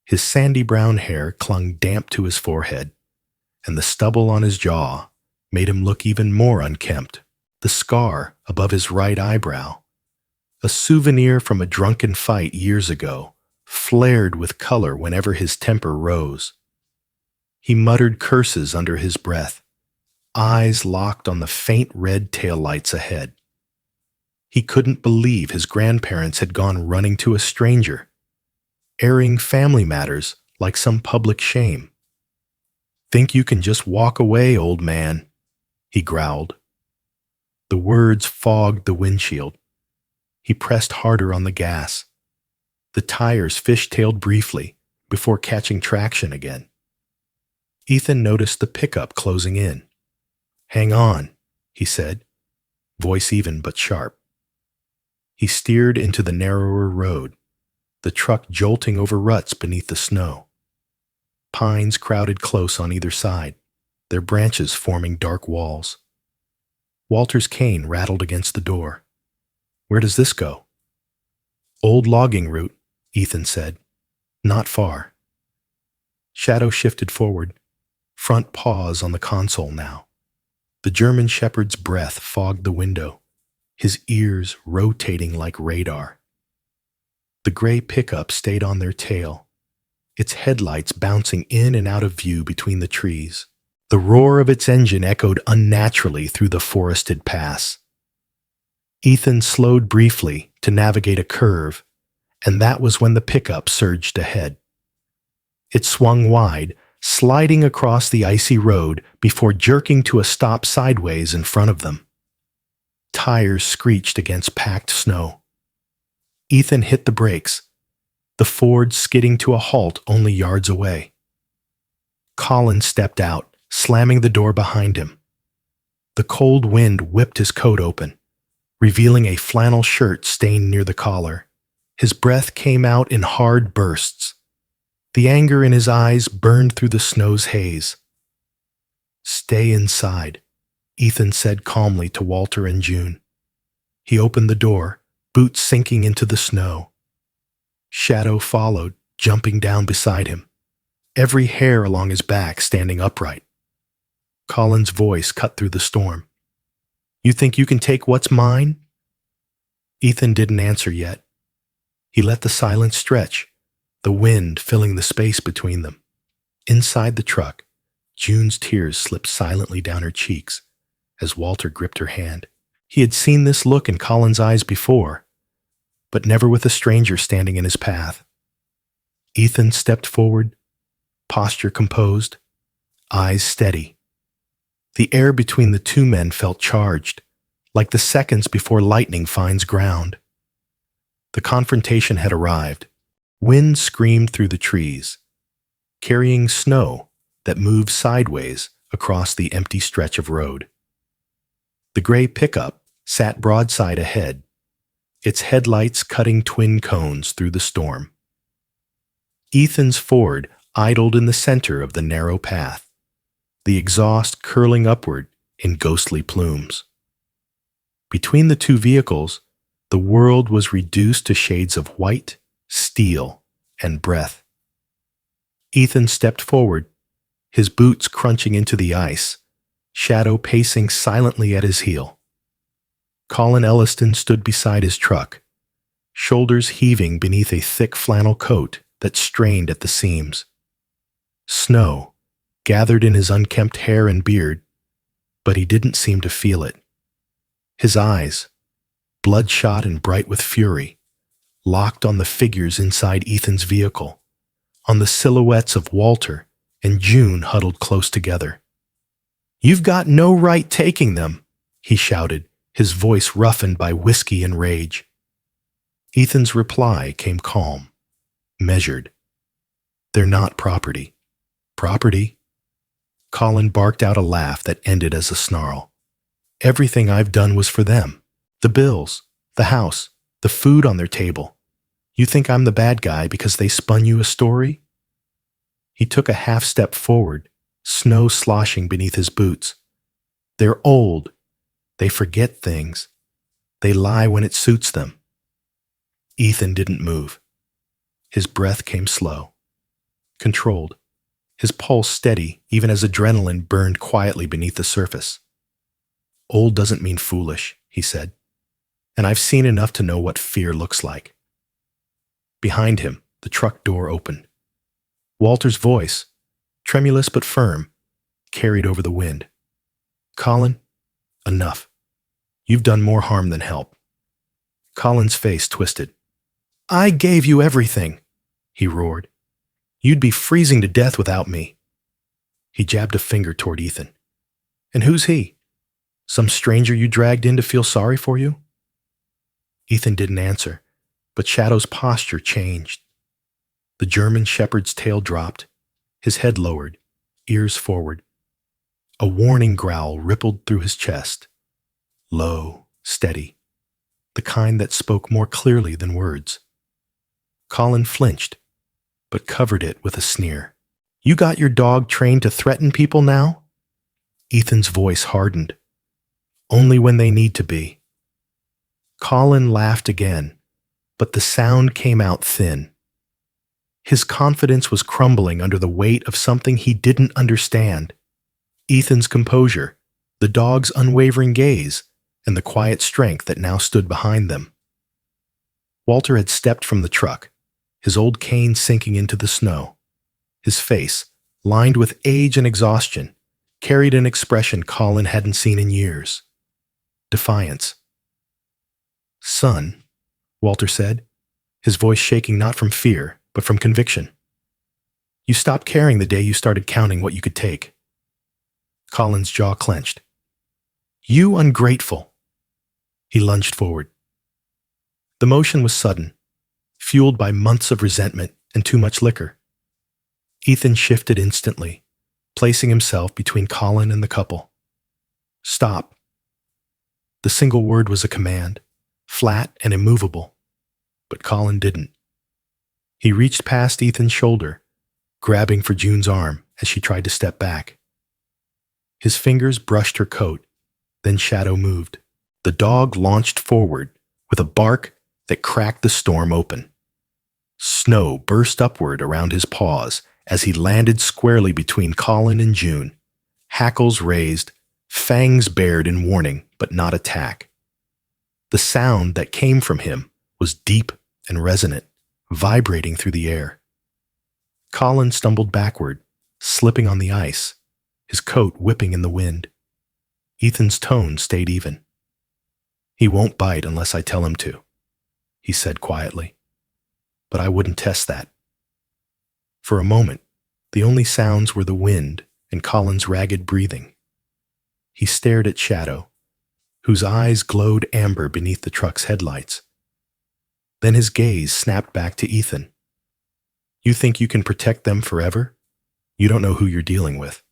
His sandy brown hair clung damp to his forehead, and the stubble on his jaw made him look even more unkempt. The scar above his right eyebrow, a souvenir from a drunken fight years ago, flared with color whenever his temper rose. He muttered curses under his breath, eyes locked on the faint red taillights ahead. He couldn't believe his grandparents had gone running to a stranger, airing family matters like some public shame. "Think you can just walk away, old man," he growled. The words fogged the windshield. He pressed harder on the gas. The tires fishtailed briefly before catching traction again. Ethan noticed the pickup closing in. "Hang on," he said, voice even but sharp. He steered into the narrower road, the truck jolting over ruts beneath the snow. Pines crowded close on either side, their branches forming dark walls. Walter's cane rattled against the door. "Where does this go?" "Old logging route," Ethan said. "Not far." Shadow shifted forward, front paws on the console now. The German shepherd's breath fogged the window, his ears rotating like radar. The gray pickup stayed on their tail, its headlights bouncing in and out of view between the trees. The roar of its engine echoed unnaturally through the forested pass. Ethan slowed briefly to navigate a curve, and that was when the pickup surged ahead. It swung wide, sliding across the icy road before jerking to a stop sideways in front of them. Tires screeched against packed snow. Ethan hit the brakes, the Ford skidding to a halt only yards away. Colin stepped out, slamming the door behind him. The cold wind whipped his coat open, revealing a flannel shirt stained near the collar. His breath came out in hard bursts. The anger in his eyes burned through the snow's haze. "Stay inside," Ethan said calmly to Walter and June. He opened the door, boots sinking into the snow. Shadow followed, jumping down beside him, every hair along his back standing upright. Colin's voice cut through the storm. "You think you can take what's mine?" Ethan didn't answer yet. He let the silence stretch, the wind filling the space between them. Inside the truck, June's tears slipped silently down her cheeks as Walter gripped her hand. He had seen this look in Colin's eyes before, but never with a stranger standing in his path. Ethan stepped forward, posture composed, eyes steady. The air between the two men felt charged, like the seconds before lightning finds ground. The confrontation had arrived. Wind screamed through the trees, carrying snow that moved sideways across the empty stretch of road. The gray pickup sat broadside ahead, its headlights cutting twin cones through the storm. Ethan's Ford idled in the center of the narrow path, the exhaust curling upward in ghostly plumes. Between the two vehicles, the world was reduced to shades of white, steel, and breath. Ethan stepped forward, his boots crunching into the ice, Shadow pacing silently at his heel. Colin Elliston stood beside his truck, shoulders heaving beneath a thick flannel coat that strained at the seams. Snow gathered in his unkempt hair and beard, but he didn't seem to feel it. His eyes, bloodshot and bright with fury, locked on the figures inside Ethan's vehicle, on the silhouettes of Walter and June huddled close together. "You've got no right taking them," he shouted, his voice roughened by whiskey and rage. Ethan's reply came calm, measured. "They're not property." "Property?" Colin barked out a laugh that ended as a snarl. "Everything I've done was for them. The bills, the house, the food on their table. You think I'm the bad guy because they spun you a story?" He took a half step forward, snow sloshing beneath his boots. "They're old. They forget things. They lie when it suits them." Ethan didn't move. His breath came slow, controlled, his pulse steady even as adrenaline burned quietly beneath the surface. "Old doesn't mean foolish," he said, "and I've seen enough to know what fear looks like." Behind him, the truck door opened. Walter's voice, tremulous but firm, carried over the wind. "Colin, enough. You've done more harm than help." Colin's face twisted. "I gave you everything," he roared. "You'd be freezing to death without me." He jabbed a finger toward Ethan. "And who's he? Some stranger you dragged in to feel sorry for you?" Ethan didn't answer, but Shadow's posture changed. The German shepherd's tail dropped, his head lowered, ears forward. A warning growl rippled through his chest, low, steady, the kind that spoke more clearly than words. Colin flinched, but covered it with a sneer. "You got your dog trained to threaten people now?" Ethan's voice hardened. "Only when they need to be." Colin laughed again, but the sound came out thin. His confidence was crumbling under the weight of something he didn't understand. Ethan's composure, the dog's unwavering gaze, and the quiet strength that now stood behind them. Walter had stepped from the truck, his old cane sinking into the snow. His face, lined with age and exhaustion, carried an expression Colin hadn't seen in years. Defiance. "Son," Walter said, his voice shaking not from fear, but from conviction. You stopped caring the day you started counting what you could take. Colin's jaw clenched. You ungrateful. He lunged forward. The motion was sudden, fueled by months of resentment and too much liquor. Ethan shifted instantly, placing himself between Colin and the couple. Stop. The single word was a command, flat and immovable, but Colin didn't. He reached past Ethan's shoulder, grabbing for June's arm as she tried to step back. His fingers brushed her coat, then Shadow moved. The dog launched forward with a bark that cracked the storm open. Snow burst upward around his paws as he landed squarely between Colin and June, hackles raised, fangs bared in warning but not attack. The sound that came from him was deep and resonant, vibrating through the air. Colin stumbled backward, slipping on the ice, his coat whipping in the wind. Ethan's tone stayed even. He won't bite unless I tell him to, he said quietly. But I wouldn't test that. For a moment, the only sounds were the wind and Colin's ragged breathing. He stared at Shadow, whose eyes glowed amber beneath the truck's headlights. Then his gaze snapped back to Ethan. You think you can protect them forever? You don't know who you're dealing with.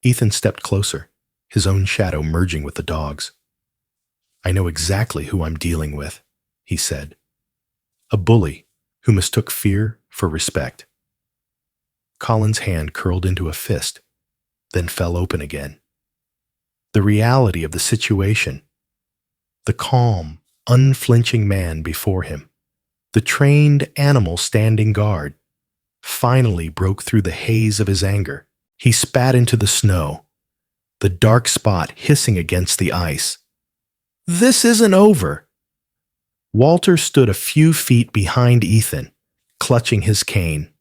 Ethan stepped closer, his own shadow merging with the dog's. I know exactly who I'm dealing with, he said. A bully who mistook fear for respect. Colin's hand curled into a fist, then fell open again. The reality of the situation, the calm, unflinching man before him, the trained animal standing guard, finally broke through the haze of his anger. He spat into the snow, the dark spot hissing against the ice. This isn't over. Walter stood a few feet behind Ethan, clutching his cane.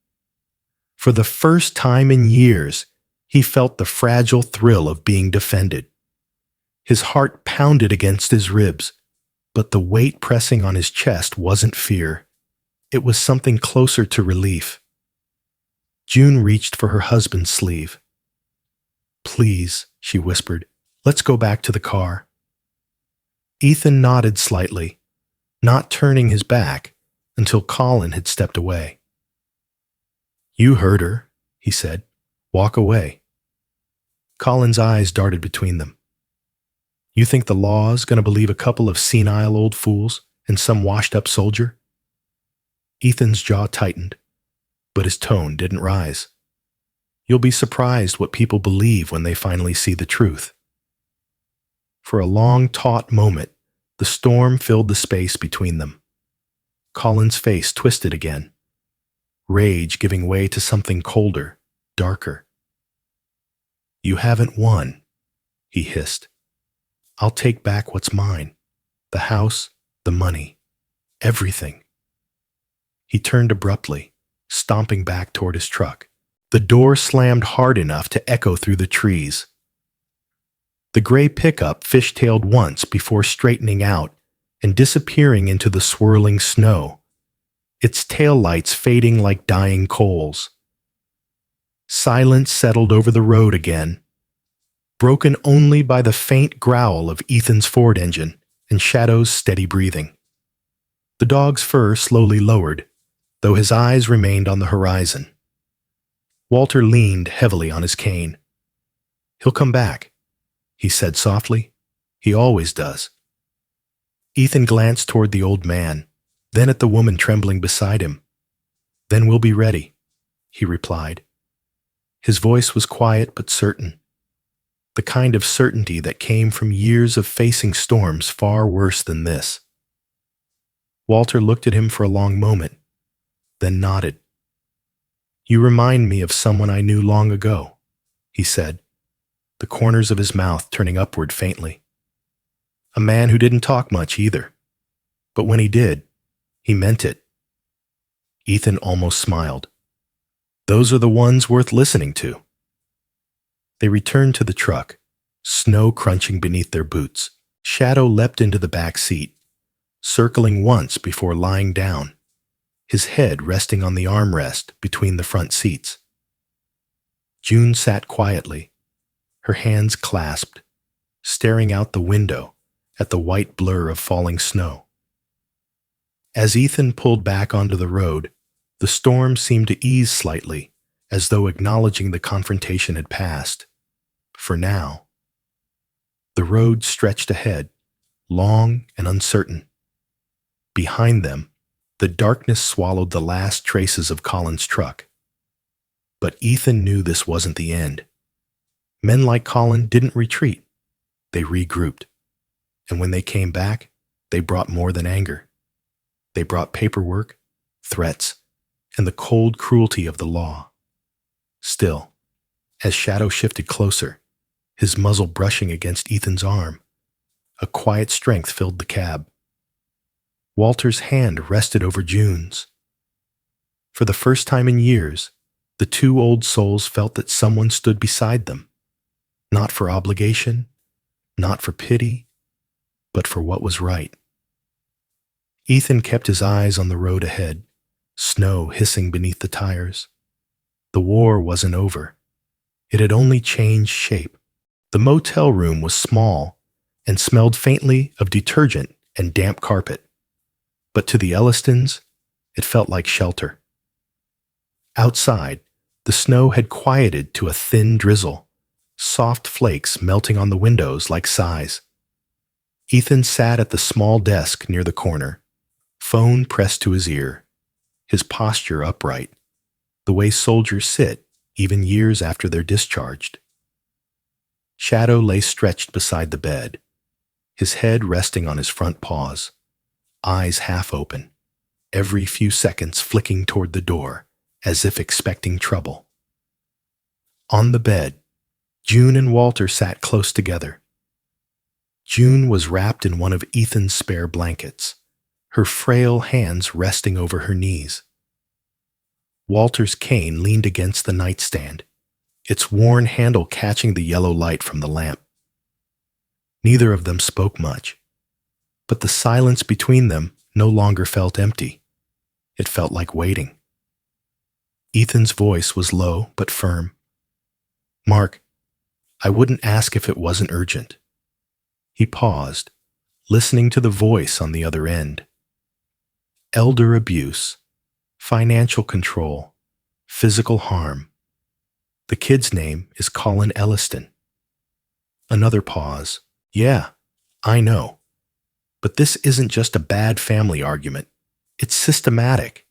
For the first time in years, he felt the fragile thrill of being defended. His heart pounded against his ribs, but the weight pressing on his chest wasn't fear. It was something closer to relief. June reached for her husband's sleeve. Please, she whispered, let's go back to the car. Ethan nodded slightly, not turning his back until Colin had stepped away. You heard her, he said. Walk away. Colin's eyes darted between them. You think the law's going to believe a couple of senile old fools and some washed-up soldier? Ethan's jaw tightened, but his tone didn't rise. You'll be surprised what people believe when they finally see the truth. For a long, taut moment, the storm filled the space between them. Colin's face twisted again, rage giving way to something colder, darker. You haven't won, he hissed. I'll take back what's mine, the house, the money, everything. He turned abruptly, stomping back toward his truck. The door slammed hard enough to echo through the trees. The gray pickup fishtailed once before straightening out and disappearing into the swirling snow, its taillights fading like dying coals. Silence settled over the road again, broken only by the faint growl of Ethan's Ford engine and Shadow's steady breathing. The dog's fur slowly lowered, though his eyes remained on the horizon. Walter leaned heavily on his cane. He'll come back, he said softly. He always does. Ethan glanced toward the old man, then at the woman trembling beside him. Then we'll be ready, he replied. His voice was quiet but certain, the kind of certainty that came from years of facing storms far worse than this. Walter looked at him for a long moment, then nodded. You remind me of someone I knew long ago, he said, the corners of his mouth turning upward faintly. A man who didn't talk much either, but when he did, he meant it. Ethan almost smiled. Those are the ones worth listening to. They returned to the truck, snow crunching beneath their boots. Shadow leapt into the back seat, circling once before lying down. his head resting on the armrest between the front seats. June sat quietly, her hands clasped, staring out the window at the white blur of falling snow. As Ethan pulled back onto the road, the storm seemed to ease slightly, as though acknowledging the confrontation had passed. For now. The road stretched ahead, long and uncertain. Behind them, the darkness swallowed the last traces of Colin's truck. But Ethan knew this wasn't the end. Men like Colin didn't retreat. They regrouped. And when they came back, they brought more than anger. They brought paperwork, threats, and the cold cruelty of the law. Still, as Shadow shifted closer, his muzzle brushing against Ethan's arm, a quiet strength filled the cab. Walter's hand rested over June's. For the first time in years, the two old souls felt that someone stood beside them, not for obligation, not for pity, but for what was right. Ethan kept his eyes on the road ahead, snow hissing beneath the tires. The war wasn't over. It had only changed shape. The motel room was small and smelled faintly of detergent and damp carpet. But to the Ellistons, it felt like shelter. Outside, the snow had quieted to a thin drizzle, soft flakes melting on the windows like sighs. Ethan sat at the small desk near the corner, phone pressed to his ear, his posture upright, the way soldiers sit even years after they're discharged. Shadow lay stretched beside the bed, his head resting on his front paws, eyes half open, every few seconds flicking toward the door as if expecting trouble. On the bed, June and Walter sat close together. June was wrapped in one of Ethan's spare blankets, her frail hands resting over her knees. Walter's cane leaned against the nightstand, its worn handle catching the yellow light from the lamp. Neither of them spoke much, but the silence between them no longer felt empty. It felt like waiting. Ethan's voice was low but firm. "Mark, I wouldn't ask if it wasn't urgent." He paused, listening to the voice on the other end. Elder abuse, financial control, physical harm. The kid's name is Colin Elliston. Another pause. "Yeah, I know. But this isn't just a bad family argument. It's systematic."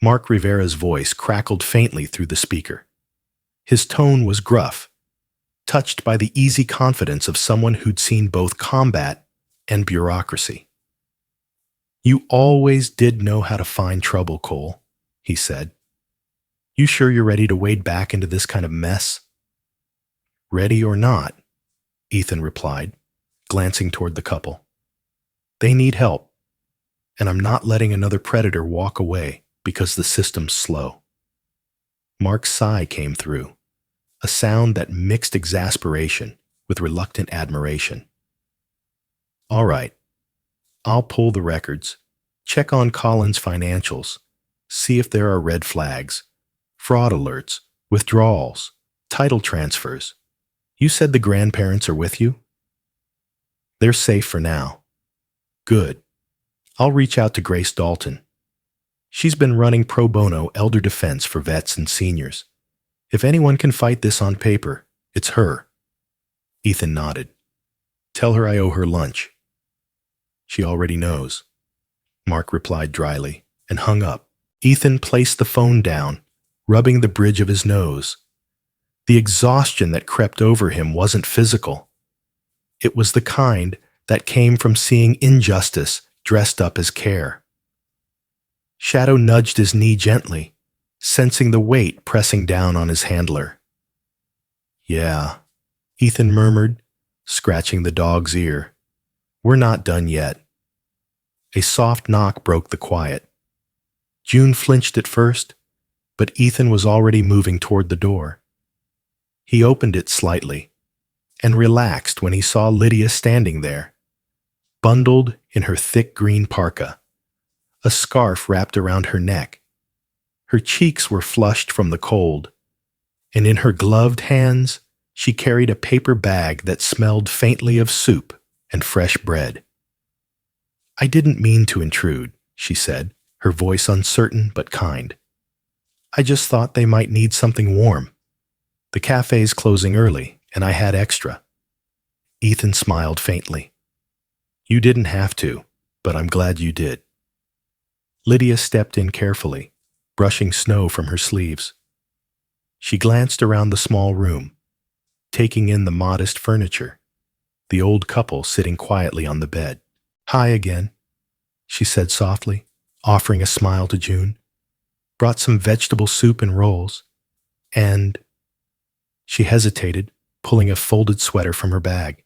Mark Rivera's voice crackled faintly through the speaker. His tone was gruff, touched by the easy confidence of someone who'd seen both combat and bureaucracy. "You always did know how to find trouble, Cole," he said. "You sure you're ready to wade back into this kind of mess?" "Ready or not," Ethan replied, glancing toward the couple. "They need help, and I'm not letting another predator walk away because the system's slow." Mark's sigh came through, a sound that mixed exasperation with reluctant admiration. "All right, I'll pull the records, check on Colin's financials, see if there are red flags, fraud alerts, withdrawals, title transfers. You said the grandparents are with you?" "They're safe for now." "Good. I'll reach out to Grace Dalton. She's been running pro bono elder defense for vets and seniors. If anyone can fight this on paper, it's her." Ethan nodded. "Tell her I owe her lunch." "She already knows," Mark replied dryly, and hung up. Ethan placed the phone down, rubbing the bridge of his nose. The exhaustion that crept over him wasn't physical. It was the kind that came from seeing injustice dressed up as care. Shadow nudged his knee gently, sensing the weight pressing down on his handler. "Yeah," Ethan murmured, scratching the dog's ear. "We're not done yet." A soft knock broke the quiet. June flinched at first, but Ethan was already moving toward the door. He opened it slightly and relaxed when he saw Lydia standing there, bundled in her thick green parka, a scarf wrapped around her neck. Her cheeks were flushed from the cold, and in her gloved hands she carried a paper bag that smelled faintly of soup and fresh bread. "I didn't mean to intrude," she said, her voice uncertain but kind. "I just thought they might need something warm. The cafe's closing early, and I had extra." Ethan smiled faintly. "You didn't have to, but I'm glad you did." Lydia stepped in carefully, brushing snow from her sleeves. She glanced around the small room, taking in the modest furniture, the old couple sitting quietly on the bed. "Hi again," she said softly, offering a smile to June. "Brought some vegetable soup and rolls, and—" She hesitated, pulling a folded sweater from her bag.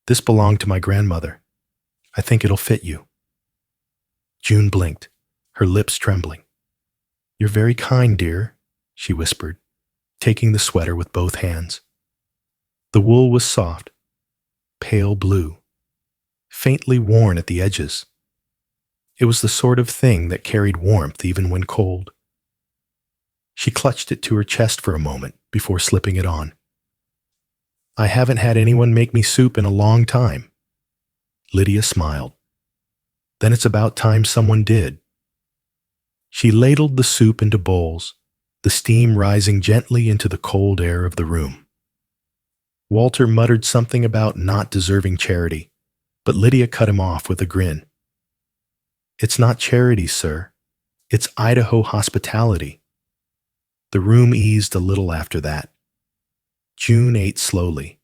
"This belonged to my grandmother. I think it'll fit you." June blinked, her lips trembling. "You're very kind, dear," she whispered, taking the sweater with both hands. The wool was soft, pale blue, faintly worn at the edges. It was the sort of thing that carried warmth even when cold. She clutched it to her chest for a moment before slipping it on. "I haven't had anyone make me soup in a long time." Lydia smiled. "Then it's about time someone did." She ladled the soup into bowls, the steam rising gently into the cold air of the room. Walter muttered something about not deserving charity, but Lydia cut him off with a grin. "It's not charity, sir. It's Idaho hospitality." The room eased a little after that. June ate slowly,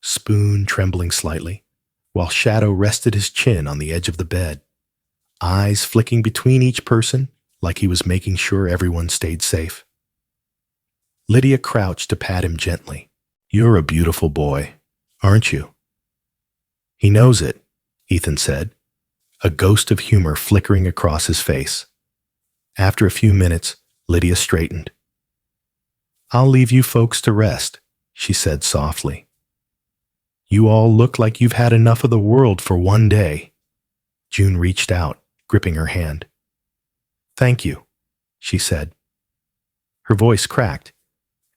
spoon trembling slightly, while Shadow rested his chin on the edge of the bed, eyes flicking between each person like he was making sure everyone stayed safe. Lydia crouched to pat him gently. "You're a beautiful boy, aren't you?" "He knows it," Ethan said, a ghost of humor flickering across his face. After a few minutes, Lydia straightened. "I'll leave you folks to rest," she said softly. "You all look like you've had enough of the world for one day." June reached out, gripping her hand. "Thank you," she said. Her voice cracked,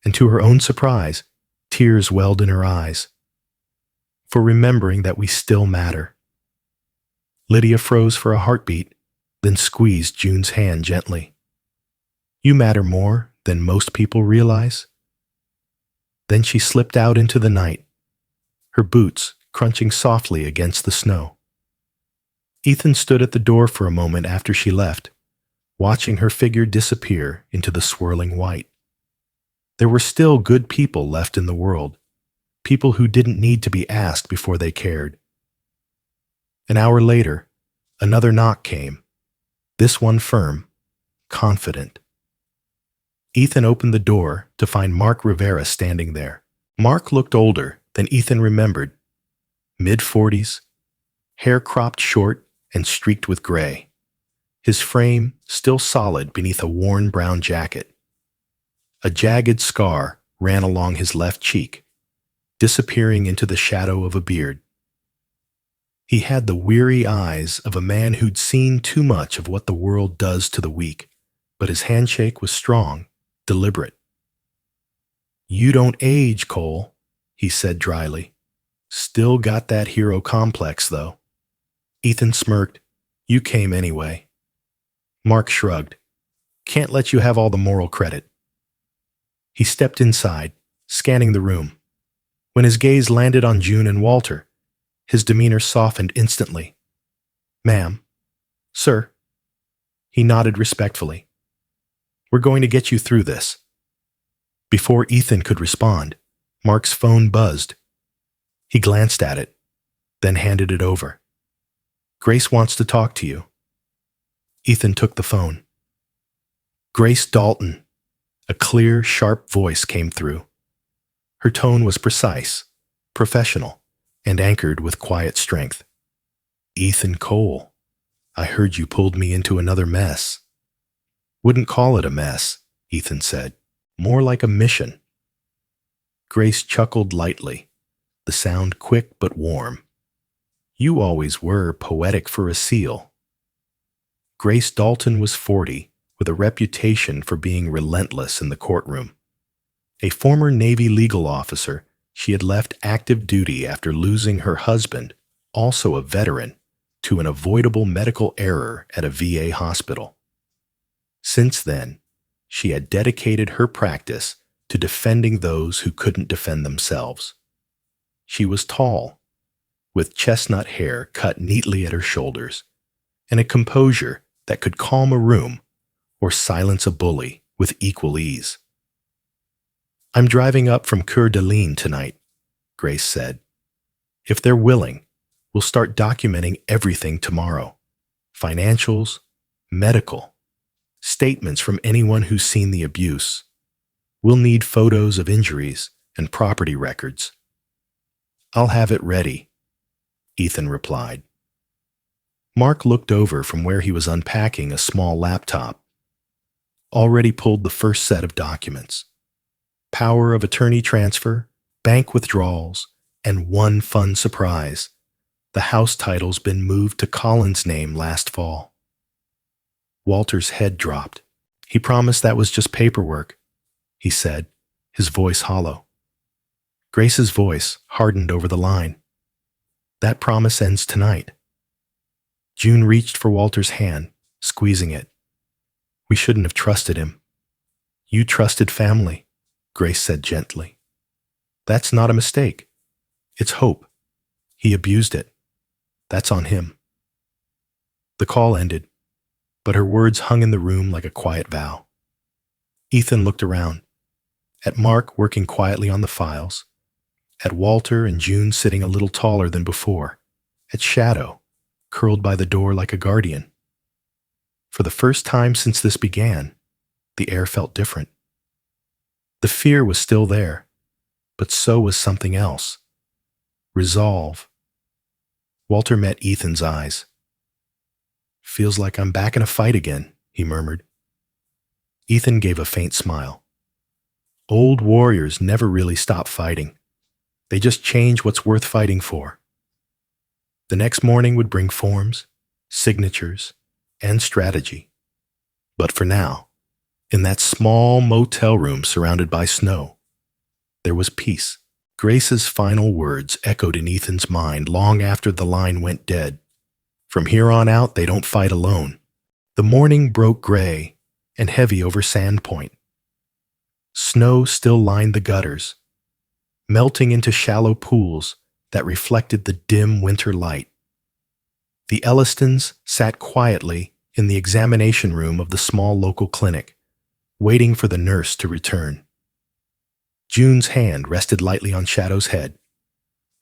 and to her own surprise, tears welled in her eyes. "For remembering that we still matter." Lydia froze for a heartbeat, then squeezed June's hand gently. "You matter more than most people realize." Then she slipped out into the night, her boots crunching softly against the snow. Ethan stood at the door for a moment after she left, watching her figure disappear into the swirling white. There were still good people left in the world, people who didn't need to be asked before they cared. An hour later, another knock came, this one firm, confident. Ethan opened the door to find Mark Rivera standing there. Mark looked older than Ethan remembered, mid-40s, hair cropped short and streaked with gray, his frame still solid beneath a worn brown jacket. A jagged scar ran along his left cheek, disappearing into the shadow of a beard. He had the weary eyes of a man who'd seen too much of what the world does to the weak, but his handshake was strong, deliberate. "You don't age, Cole," he said dryly. "Still got that hero complex, though." Ethan smirked. "You came anyway." Mark shrugged. "Can't let you have all the moral credit." He stepped inside, scanning the room. When his gaze landed on June and Walter, his demeanor softened instantly. "Ma'am." "Sir." He nodded respectfully. "We're going to get you through this." Before Ethan could respond, Mark's phone buzzed. He glanced at it, then handed it over. "Grace wants to talk to you." Ethan took the phone. "Grace Dalton." A clear, sharp voice came through. Her tone was precise, professional, and anchored with quiet strength. "Ethan Cole, I heard you pulled me into another mess." "Wouldn't call it a mess," Ethan said. "More like a mission." Grace chuckled lightly, the sound quick but warm. "You always were poetic for a SEAL." Grace Dalton was 40, with a reputation for being relentless in the courtroom. A former Navy legal officer, she had left active duty after losing her husband, also a veteran, to an avoidable medical error at a VA hospital. Since then, she had dedicated her practice to defending those who couldn't defend themselves. She was tall, with chestnut hair cut neatly at her shoulders, and a composure that could calm a room or silence a bully with equal ease. "I'm driving up from Coeur d'Alene tonight," Grace said. "If they're willing, we'll start documenting everything tomorrow. Financials, medical, statements from anyone who's seen the abuse. We'll need photos of injuries and property records." "I'll have it ready," Ethan replied. Mark looked over from where he was unpacking a small laptop. Already pulled the first set of documents. Power of attorney transfer, bank withdrawals, and one fun surprise. The house title's been moved to Colin's name last fall. Walter's head dropped. "He promised that was just paperwork," he said, his voice hollow. Grace's voice hardened over the line. "That promise ends tonight." June reached for Walter's hand, squeezing it. "We shouldn't have trusted him." "You trusted family," Grace said gently. "That's not a mistake. It's hope. He abused it. That's on him." The call ended, but her words hung in the room like a quiet vow. Ethan looked around, at Mark working quietly on the files, at Walter and June sitting a little taller than before, at Shadow, curled by the door like a guardian. For the first time since this began, the air felt different. The fear was still there, but so was something else. Resolve. Walter met Ethan's eyes. "Feels like I'm back in a fight again," he murmured. Ethan gave a faint smile. Old warriors never really stop fighting. They just change what's worth fighting for. The next morning would bring forms, signatures, and strategy. But for now, in that small motel room surrounded by snow, there was peace. Grace's final words echoed in Ethan's mind long after the line went dead. From here on out, they don't fight alone. The morning broke gray and heavy over Sandpoint. Snow still lined the gutters, melting into shallow pools that reflected the dim winter light. The Ellistons sat quietly in the examination room of the small local clinic, waiting for the nurse to return. June's hand rested lightly on Shadow's head,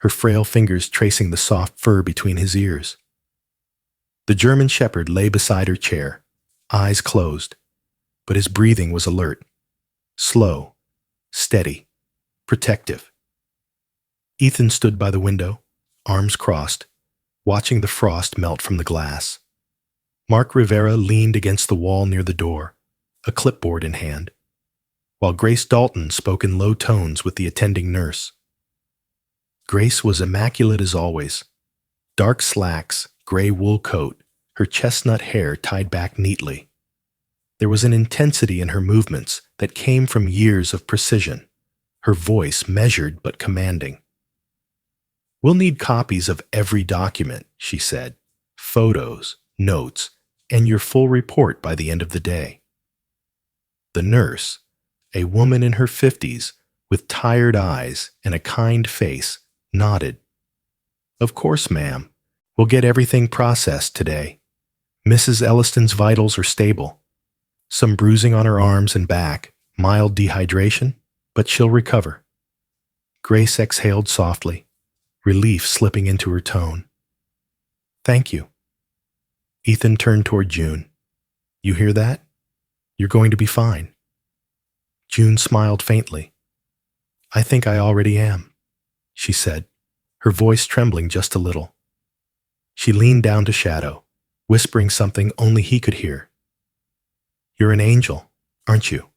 her frail fingers tracing the soft fur between his ears. The German shepherd lay beside her chair, eyes closed, but his breathing was alert, slow, steady, protective. Ethan stood by the window, arms crossed, watching the frost melt from the glass. Mark Rivera leaned against the wall near the door, a clipboard in hand, while Grace Dalton spoke in low tones with the attending nurse. Grace was immaculate as always. Dark slacks, gray wool coat, her chestnut hair tied back neatly. There was an intensity in her movements that came from years of precision, her voice measured but commanding. "We'll need copies of every document," she said, "photos, notes, and your full report by the end of the day." The nurse, a woman in her 50s, with tired eyes and a kind face, nodded. "Of course, ma'am. We'll get everything processed today. Mrs. Elliston's vitals are stable. Some bruising on her arms and back, mild dehydration, but she'll recover." Grace exhaled softly, relief slipping into her tone. "Thank you." Ethan turned toward June. "You hear that? You're going to be fine." June smiled faintly. "I think I already am," she said, her voice trembling just a little. She leaned down to Shadow, whispering something only he could hear. "You're an angel, aren't you?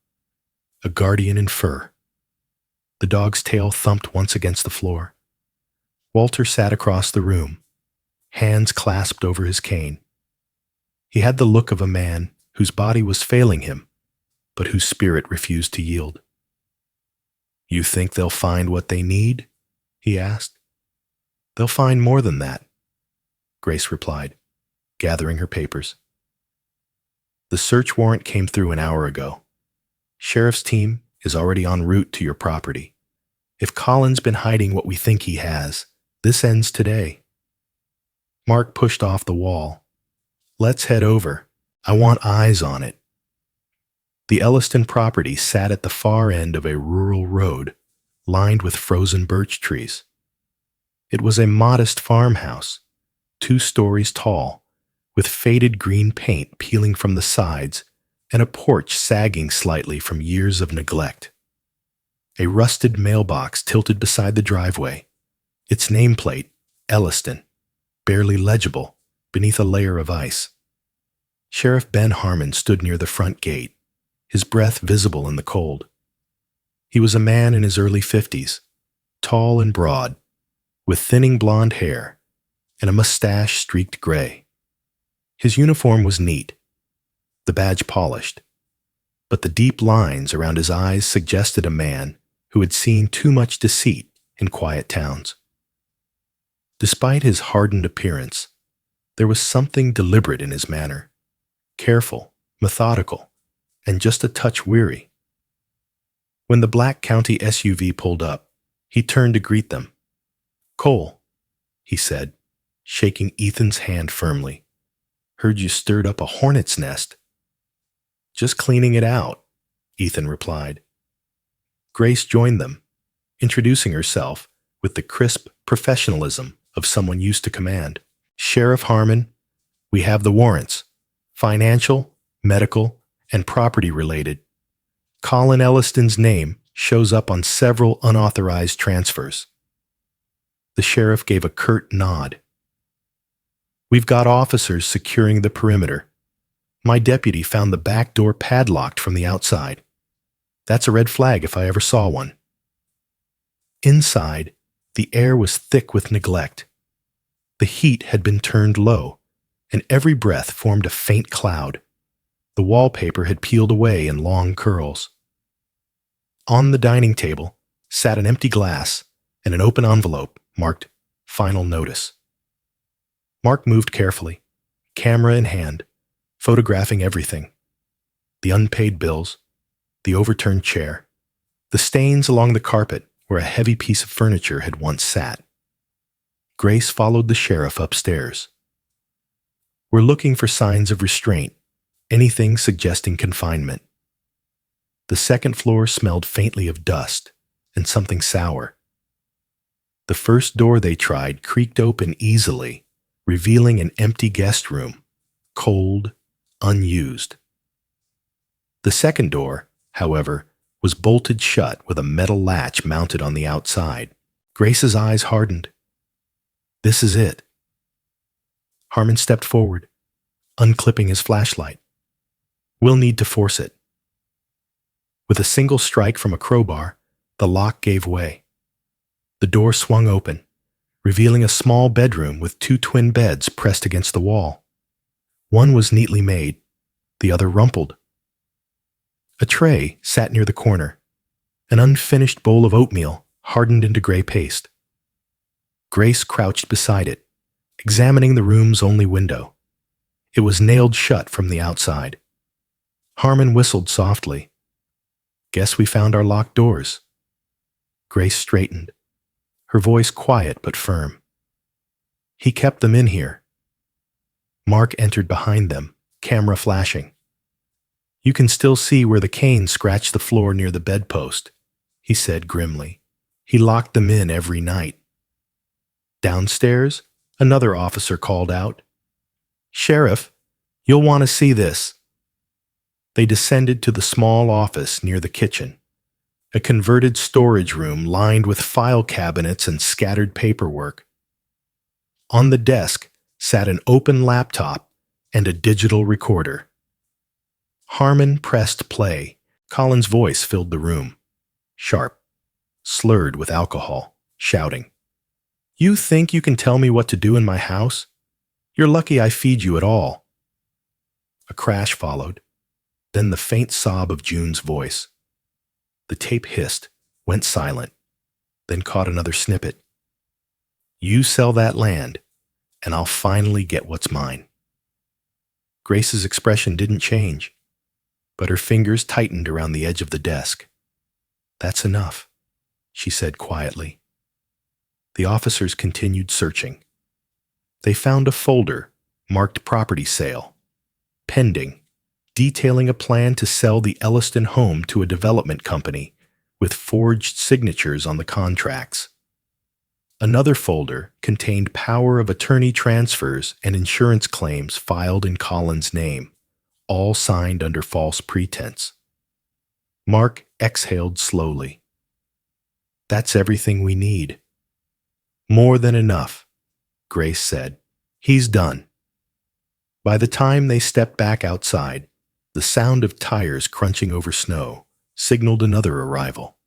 A guardian in fur." The dog's tail thumped once against the floor. Walter sat across the room, hands clasped over his cane. He had the look of a man whose body was failing him, but whose spirit refused to yield. "You think they'll find what they need?" he asked. "They'll find more than that," Grace replied, gathering her papers. "The search warrant came through an hour ago. Sheriff's team is already en route to your property. If Colin's been hiding what we think he has, this ends today." Mark pushed off the wall. "Let's head over. I want eyes on it." The Elliston property sat at the far end of a rural road, lined with frozen birch trees. It was a modest farmhouse, 2 stories tall, with faded green paint peeling from the sides and a porch sagging slightly from years of neglect. A rusted mailbox tilted beside the driveway, its nameplate, Elliston, barely legible beneath a layer of ice. Sheriff Ben Harmon stood near the front gate, his breath visible in the cold. He was a man in his early 50s, tall and broad, with thinning blonde hair and a mustache streaked gray. His uniform was neat, the badge polished, but the deep lines around his eyes suggested a man who had seen too much deceit in quiet towns. Despite his hardened appearance, there was something deliberate in his manner, careful, methodical, and just a touch weary. When the Black County SUV pulled up, he turned to greet them. "Cole," he said, shaking Ethan's hand firmly. "Heard you stirred up a hornet's nest." "Just cleaning it out," Ethan replied. Grace joined them, introducing herself with the crisp professionalism of someone used to command. "Sheriff Harmon, we have the warrants, financial, medical, and property related. Colin Elliston's name shows up on several unauthorized transfers." The sheriff gave a curt nod. "We've got officers securing the perimeter. My deputy found the back door padlocked from the outside. That's a red flag if I ever saw one." Inside, the air was thick with neglect. The heat had been turned low, and every breath formed a faint cloud. The wallpaper had peeled away in long curls. On the dining table sat an empty glass and an open envelope marked "Final Notice." Mark moved carefully, camera in hand, photographing everything: the unpaid bills, the overturned chair, the stains along the carpet where a heavy piece of furniture had once sat. Grace followed the sheriff upstairs. "We're looking for signs of restraint, anything suggesting confinement." The second floor smelled faintly of dust and something sour. The first door they tried creaked open easily, revealing an empty guest room, cold, unused. The second door, however, was bolted shut with a metal latch mounted on the outside. Grace's eyes hardened. "This is it." Harmon stepped forward, unclipping his flashlight. "We'll need to force it." With a single strike from a crowbar, the lock gave way. The door swung open, revealing a small bedroom with 2 twin beds pressed against the wall. One was neatly made, the other rumpled. A tray sat near the corner, an unfinished bowl of oatmeal hardened into gray paste. Grace crouched beside it, examining the room's only window. It was nailed shut from the outside. Harmon whistled softly. "Guess we found our locked doors." Grace straightened, her voice quiet but firm. "He kept them in here." Mark entered behind them, camera flashing. "You can still see where the cane scratched the floor near the bedpost," he said grimly. "He locked them in every night." Downstairs, another officer called out, "Sheriff, you'll want to see this." They descended to the small office near the kitchen, a converted storage room lined with file cabinets and scattered paperwork. On the desk sat an open laptop and a digital recorder. Harmon pressed play. Colin's voice filled the room, sharp, slurred with alcohol, shouting, "You think you can tell me what to do in my house? You're lucky I feed you at all." A crash followed, then the faint sob of June's voice. The tape hissed, went silent, then caught another snippet. You sell that land, and I'll finally get what's mine. Grace's expression didn't change, but her fingers tightened around the edge of the desk. That's enough, she said quietly. The officers continued searching. They found a folder marked property sale, pending, detailing a plan to sell the Elliston home to a development company with forged signatures on the contracts. Another folder contained power of attorney transfers and insurance claims filed in Colin's name, all signed under false pretense. Mark exhaled slowly. That's everything we need. More than enough, Grace said. He's done. By the time they stepped back outside, the sound of tires crunching over snow signaled another arrival.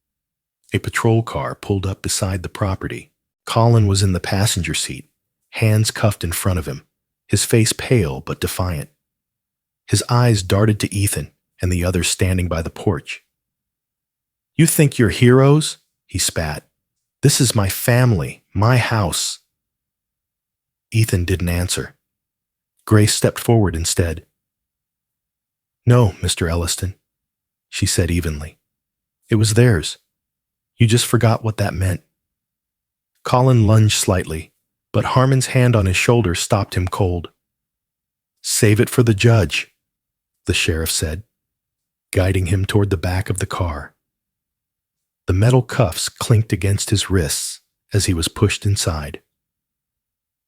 A patrol car pulled up beside the property. Colin was in the passenger seat, hands cuffed in front of him, his face pale but defiant. His eyes darted to Ethan and the others standing by the porch. You think you're heroes? He spat. This is my family, my house. Ethan didn't answer. Grace stepped forward instead. No, Mr. Elliston, she said evenly. It was theirs. You just forgot what that meant. Colin lunged slightly, but Harmon's hand on his shoulder stopped him cold. Save it for the judge, the sheriff said, guiding him toward the back of the car. The metal cuffs clinked against his wrists as he was pushed inside.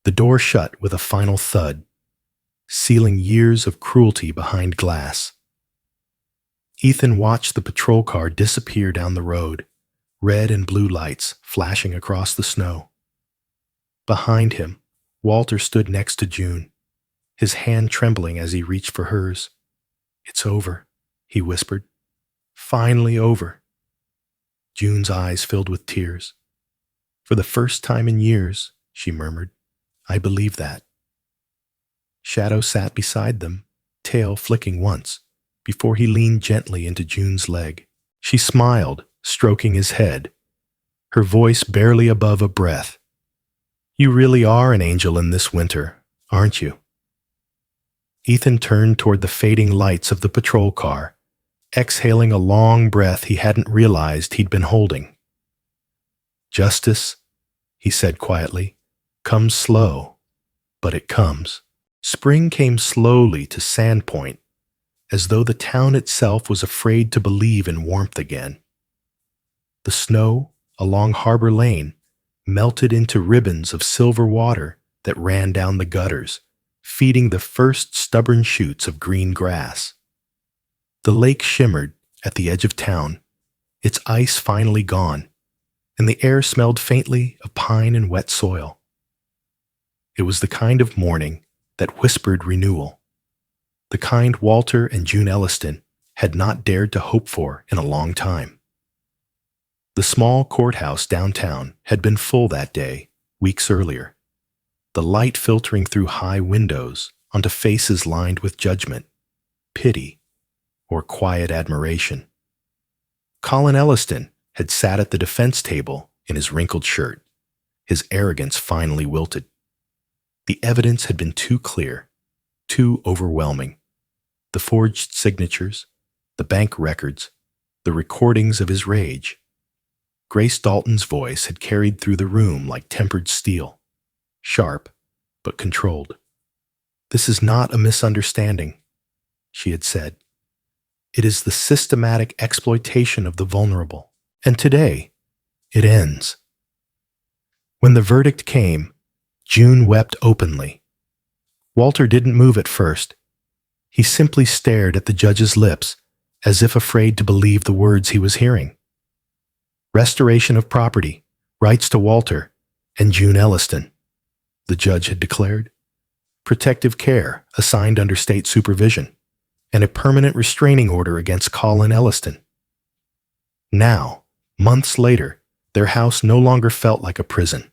The door shut with a final thud, sealing years of cruelty behind glass. Ethan watched the patrol car disappear down the road, red and blue lights flashing across the snow. Behind him, Walter stood next to June, his hand trembling as he reached for hers. It's over, he whispered. Finally over. June's eyes filled with tears. For the first time in years, she murmured, I believe that. Shadow sat beside them, tail flicking once, before he leaned gently into June's leg. She smiled, stroking his head, her voice barely above a breath. You really are an angel in this winter, aren't you? Ethan turned toward the fading lights of the patrol car, exhaling a long breath he hadn't realized he'd been holding. Justice, he said quietly, comes slow, but it comes. Spring came slowly to Sandpoint, as though the town itself was afraid to believe in warmth again. The snow along Harbor Lane melted into ribbons of silver water that ran down the gutters, feeding the first stubborn shoots of green grass. The lake shimmered at the edge of town, its ice finally gone, and the air smelled faintly of pine and wet soil. It was the kind of morning that whispered renewal, the kind Walter and June Elliston had not dared to hope for in a long time. The small courthouse downtown had been full that day, weeks earlier, the light filtering through high windows onto faces lined with judgment, pity, or quiet admiration. Colin Elliston had sat at the defense table in his wrinkled shirt, his arrogance finally wilted. The evidence had been too clear, too overwhelming. The forged signatures, the bank records, the recordings of his rage. Grace Dalton's voice had carried through the room like tempered steel, sharp but controlled. This is not a misunderstanding, she had said. It is the systematic exploitation of the vulnerable, and today it ends. When the verdict came, June wept openly. Walter didn't move at first. He simply stared at the judge's lips, as if afraid to believe the words he was hearing. Restoration of property, rights to Walter and June Elliston, the judge had declared. Protective care assigned under state supervision, and a permanent restraining order against Colin Elliston. Now, months later, their house no longer felt like a prison.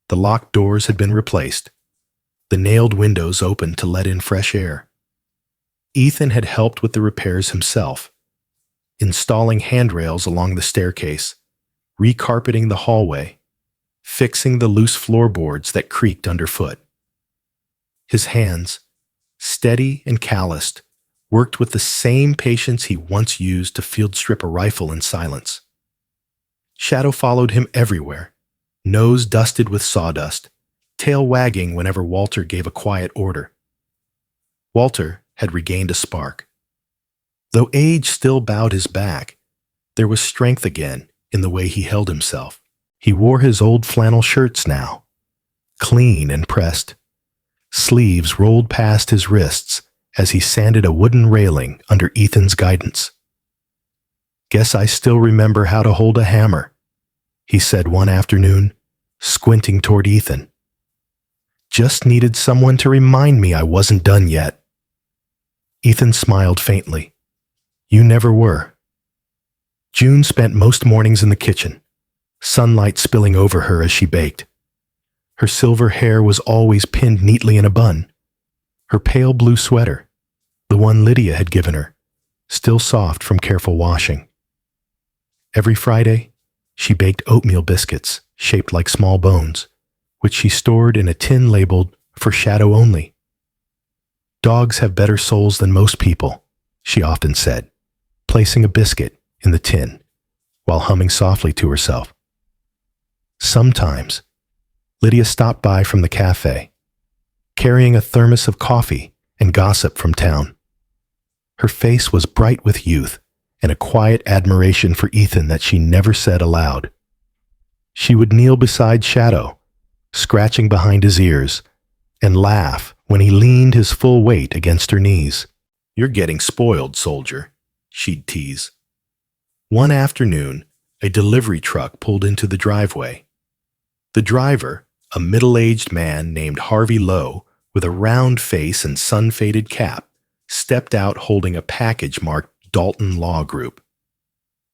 The locked doors had been replaced, the nailed windows opened to let in fresh air. Ethan had helped with the repairs himself, installing handrails along the staircase, recarpeting the hallway, fixing the loose floorboards that creaked underfoot. His hands, steady and calloused, worked with the same patience he once used to field strip a rifle in silence. Shadow followed him everywhere, nose dusted with sawdust, tail wagging whenever Walter gave a quiet order. Walter had regained a spark. Though age still bowed his back, there was strength again in the way he held himself. He wore his old flannel shirts now, clean and pressed. Sleeves rolled past his wrists as he sanded a wooden railing under Ethan's guidance. "Guess I still remember how to hold a hammer," he said one afternoon, squinting toward Ethan. "Just needed someone to remind me I wasn't done yet." Ethan smiled faintly. "You never were." June spent most mornings in the kitchen, sunlight spilling over her as she baked. Her silver hair was always pinned neatly in a bun. Her pale blue sweater, the one Lydia had given her, still soft from careful washing. Every Friday, she baked oatmeal biscuits shaped like small bones, which she stored in a tin labeled "for Shadow only." "Dogs have better souls than most people," she often said, placing a biscuit in the tin while humming softly to herself. Sometimes, Lydia stopped by from the cafe, carrying a thermos of coffee and gossip from town. Her face was bright with youth and a quiet admiration for Ethan that she never said aloud. She would kneel beside Shadow, scratching behind his ears, and laugh when he leaned his full weight against her knees. "You're getting spoiled, soldier," she'd tease. One afternoon, a delivery truck pulled into the driveway. The driver, a middle-aged man named Harvey Lowe, with a round face and sun-faded cap, stepped out holding a package marked Dalton Law Group.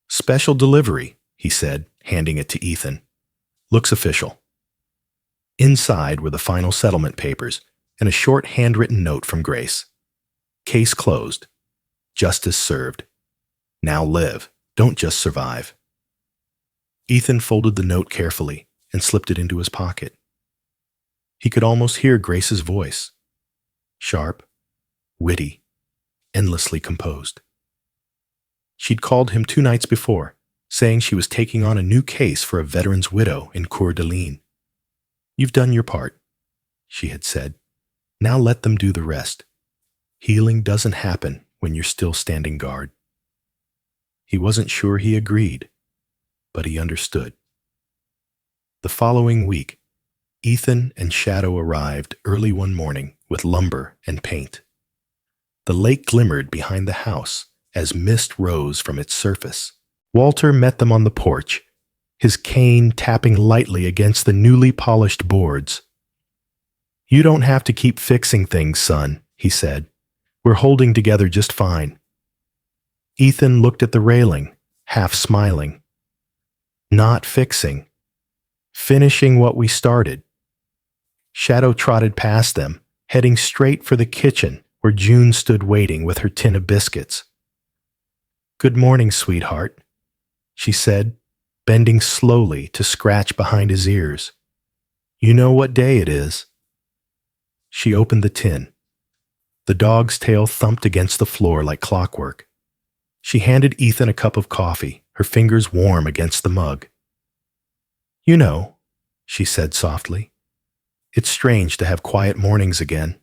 "Special delivery," he said, handing it to Ethan. "Looks official." Inside were the final settlement papers and a short handwritten note from Grace. "Case closed. Justice served. Now live. Don't just survive." Ethan folded the note carefully and slipped it into his pocket. He could almost hear Grace's voice. Sharp, witty, endlessly composed. She'd called him 2 nights before, saying she was taking on a new case for a veteran's widow in Coeur d'Alene. "You've done your part," she had said. "Now let them do the rest. Healing doesn't happen when you're still standing guard." He wasn't sure he agreed, but he understood. The following week, Ethan and Shadow arrived early one morning with lumber and paint. The lake glimmered behind the house as mist rose from its surface. Walter met them on the porch, his cane tapping lightly against the newly polished boards. "You don't have to keep fixing things, son," he said. "We're holding together just fine." Ethan looked at the railing, half smiling. "Not fixing. Finishing what we started." Shadow trotted past them, heading straight for the kitchen where June stood waiting with her tin of biscuits. "Good morning, sweetheart," she said, bending slowly to scratch behind his ears. "You know what day it is." She opened the tin. The dog's tail thumped against the floor like clockwork. She handed Ethan a cup of coffee, her fingers warm against the mug. "You know," she said softly, "it's strange to have quiet mornings again.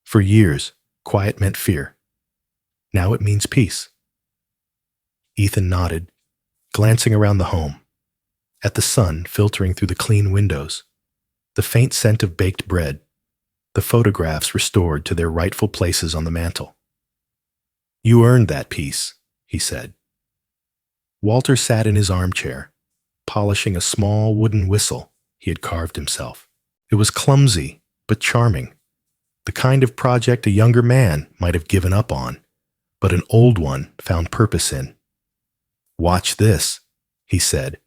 For years, quiet meant fear. Now it means peace." Ethan nodded, glancing around the home, at the sun filtering through the clean windows, the faint scent of baked bread, the photographs restored to their rightful places on the mantel. "You earned that peace," he said. Walter sat in his armchair, polishing a small wooden whistle he had carved himself. It was clumsy, but charming, the kind of project a younger man might have given up on, but an old one found purpose in. "Watch this," he said,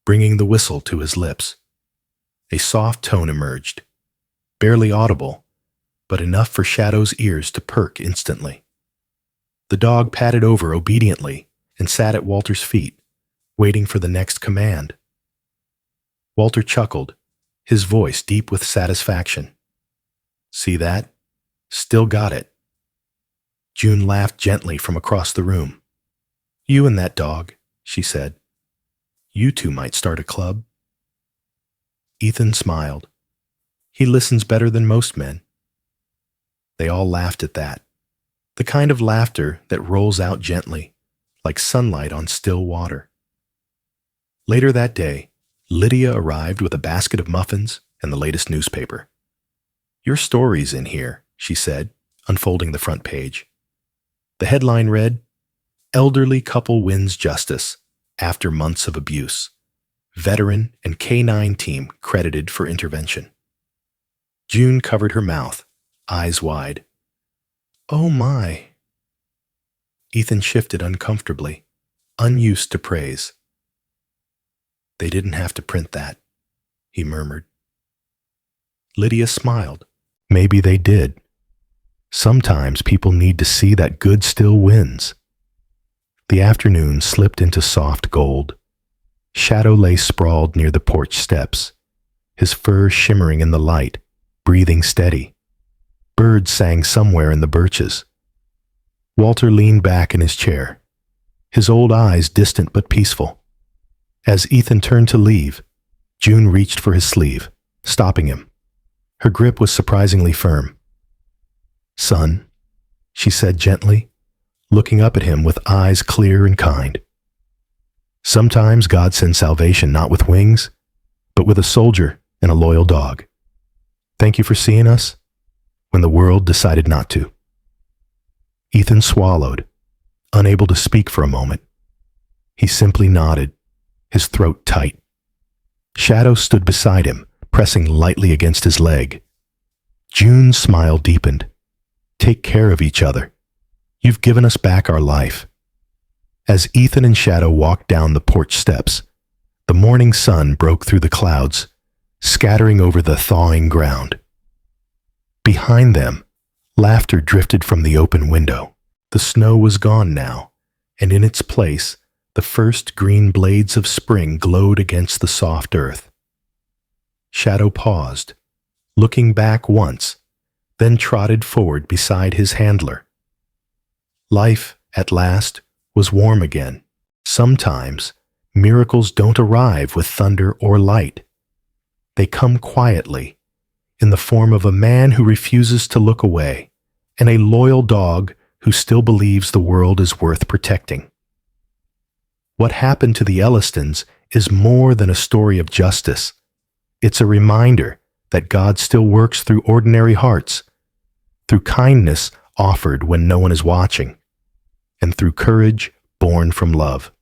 bringing the whistle to his lips. A soft tone emerged, barely audible, but enough for Shadow's ears to perk instantly. The dog padded over obediently and sat at Walter's feet, waiting for the next command. Walter chuckled, his voice deep with satisfaction. "See that? Still got it." June laughed gently from across the room. "You and that dog," she said. "You two might start a club." Ethan smiled. "He listens better than most men." They all laughed at that, the kind of laughter that rolls out gently, like sunlight on still water. Later that day, Lydia arrived with a basket of muffins and the latest newspaper. "Your story's in here," she said, unfolding the front page. The headline read, "Elderly Couple Wins Justice After Months of Abuse. Veteran and K9 Team Credited for Intervention." June covered her mouth, eyes wide. "Oh my." Ethan shifted uncomfortably, unused to praise. "They didn't have to print that," he murmured. Lydia smiled. "Maybe they did. Sometimes people need to see that good still wins." The afternoon slipped into soft gold. Shadow lay sprawled near the porch steps, his fur shimmering in the light, breathing steady. Birds sang somewhere in the birches. Walter leaned back in his chair, his old eyes distant but peaceful. As Ethan turned to leave, June reached for his sleeve, stopping him. Her grip was surprisingly firm. "Son," she said gently, looking up at him with eyes clear and kind. "Sometimes God sends salvation not with wings, but with a soldier and a loyal dog. Thank you for seeing us when the world decided not to." Ethan swallowed, unable to speak for a moment. He simply nodded, his throat tight. Shadow stood beside him, pressing lightly against his leg. June's smile deepened. "Take care of each other. You've given us back our life." As Ethan and Shadow walked down the porch steps, the morning sun broke through the clouds, scattering over the thawing ground. Behind them, laughter drifted from the open window. The snow was gone now, and in its place, the first green blades of spring glowed against the soft earth. Shadow paused, looking back once, then trotted forward beside his handler. Life, at last, was warm again. Sometimes, miracles don't arrive with thunder or light. They come quietly, in the form of a man who refuses to look away, and a loyal dog who still believes the world is worth protecting. What happened to the Ellistons is more than a story of justice. It's a reminder that God still works through ordinary hearts, through kindness offered when no one is watching, and through courage born from love.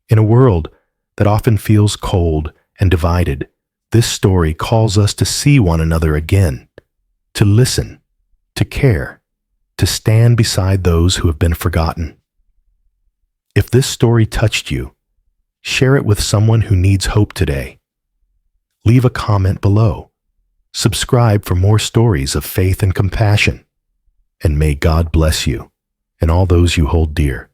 In a world that often feels cold and divided, this story calls us to see one another again, to listen, to care, to stand beside those who have been forgotten. If this story touched you, share it with someone who needs hope today. Leave a comment below. Subscribe for more stories of faith and compassion. And may God bless you and all those you hold dear.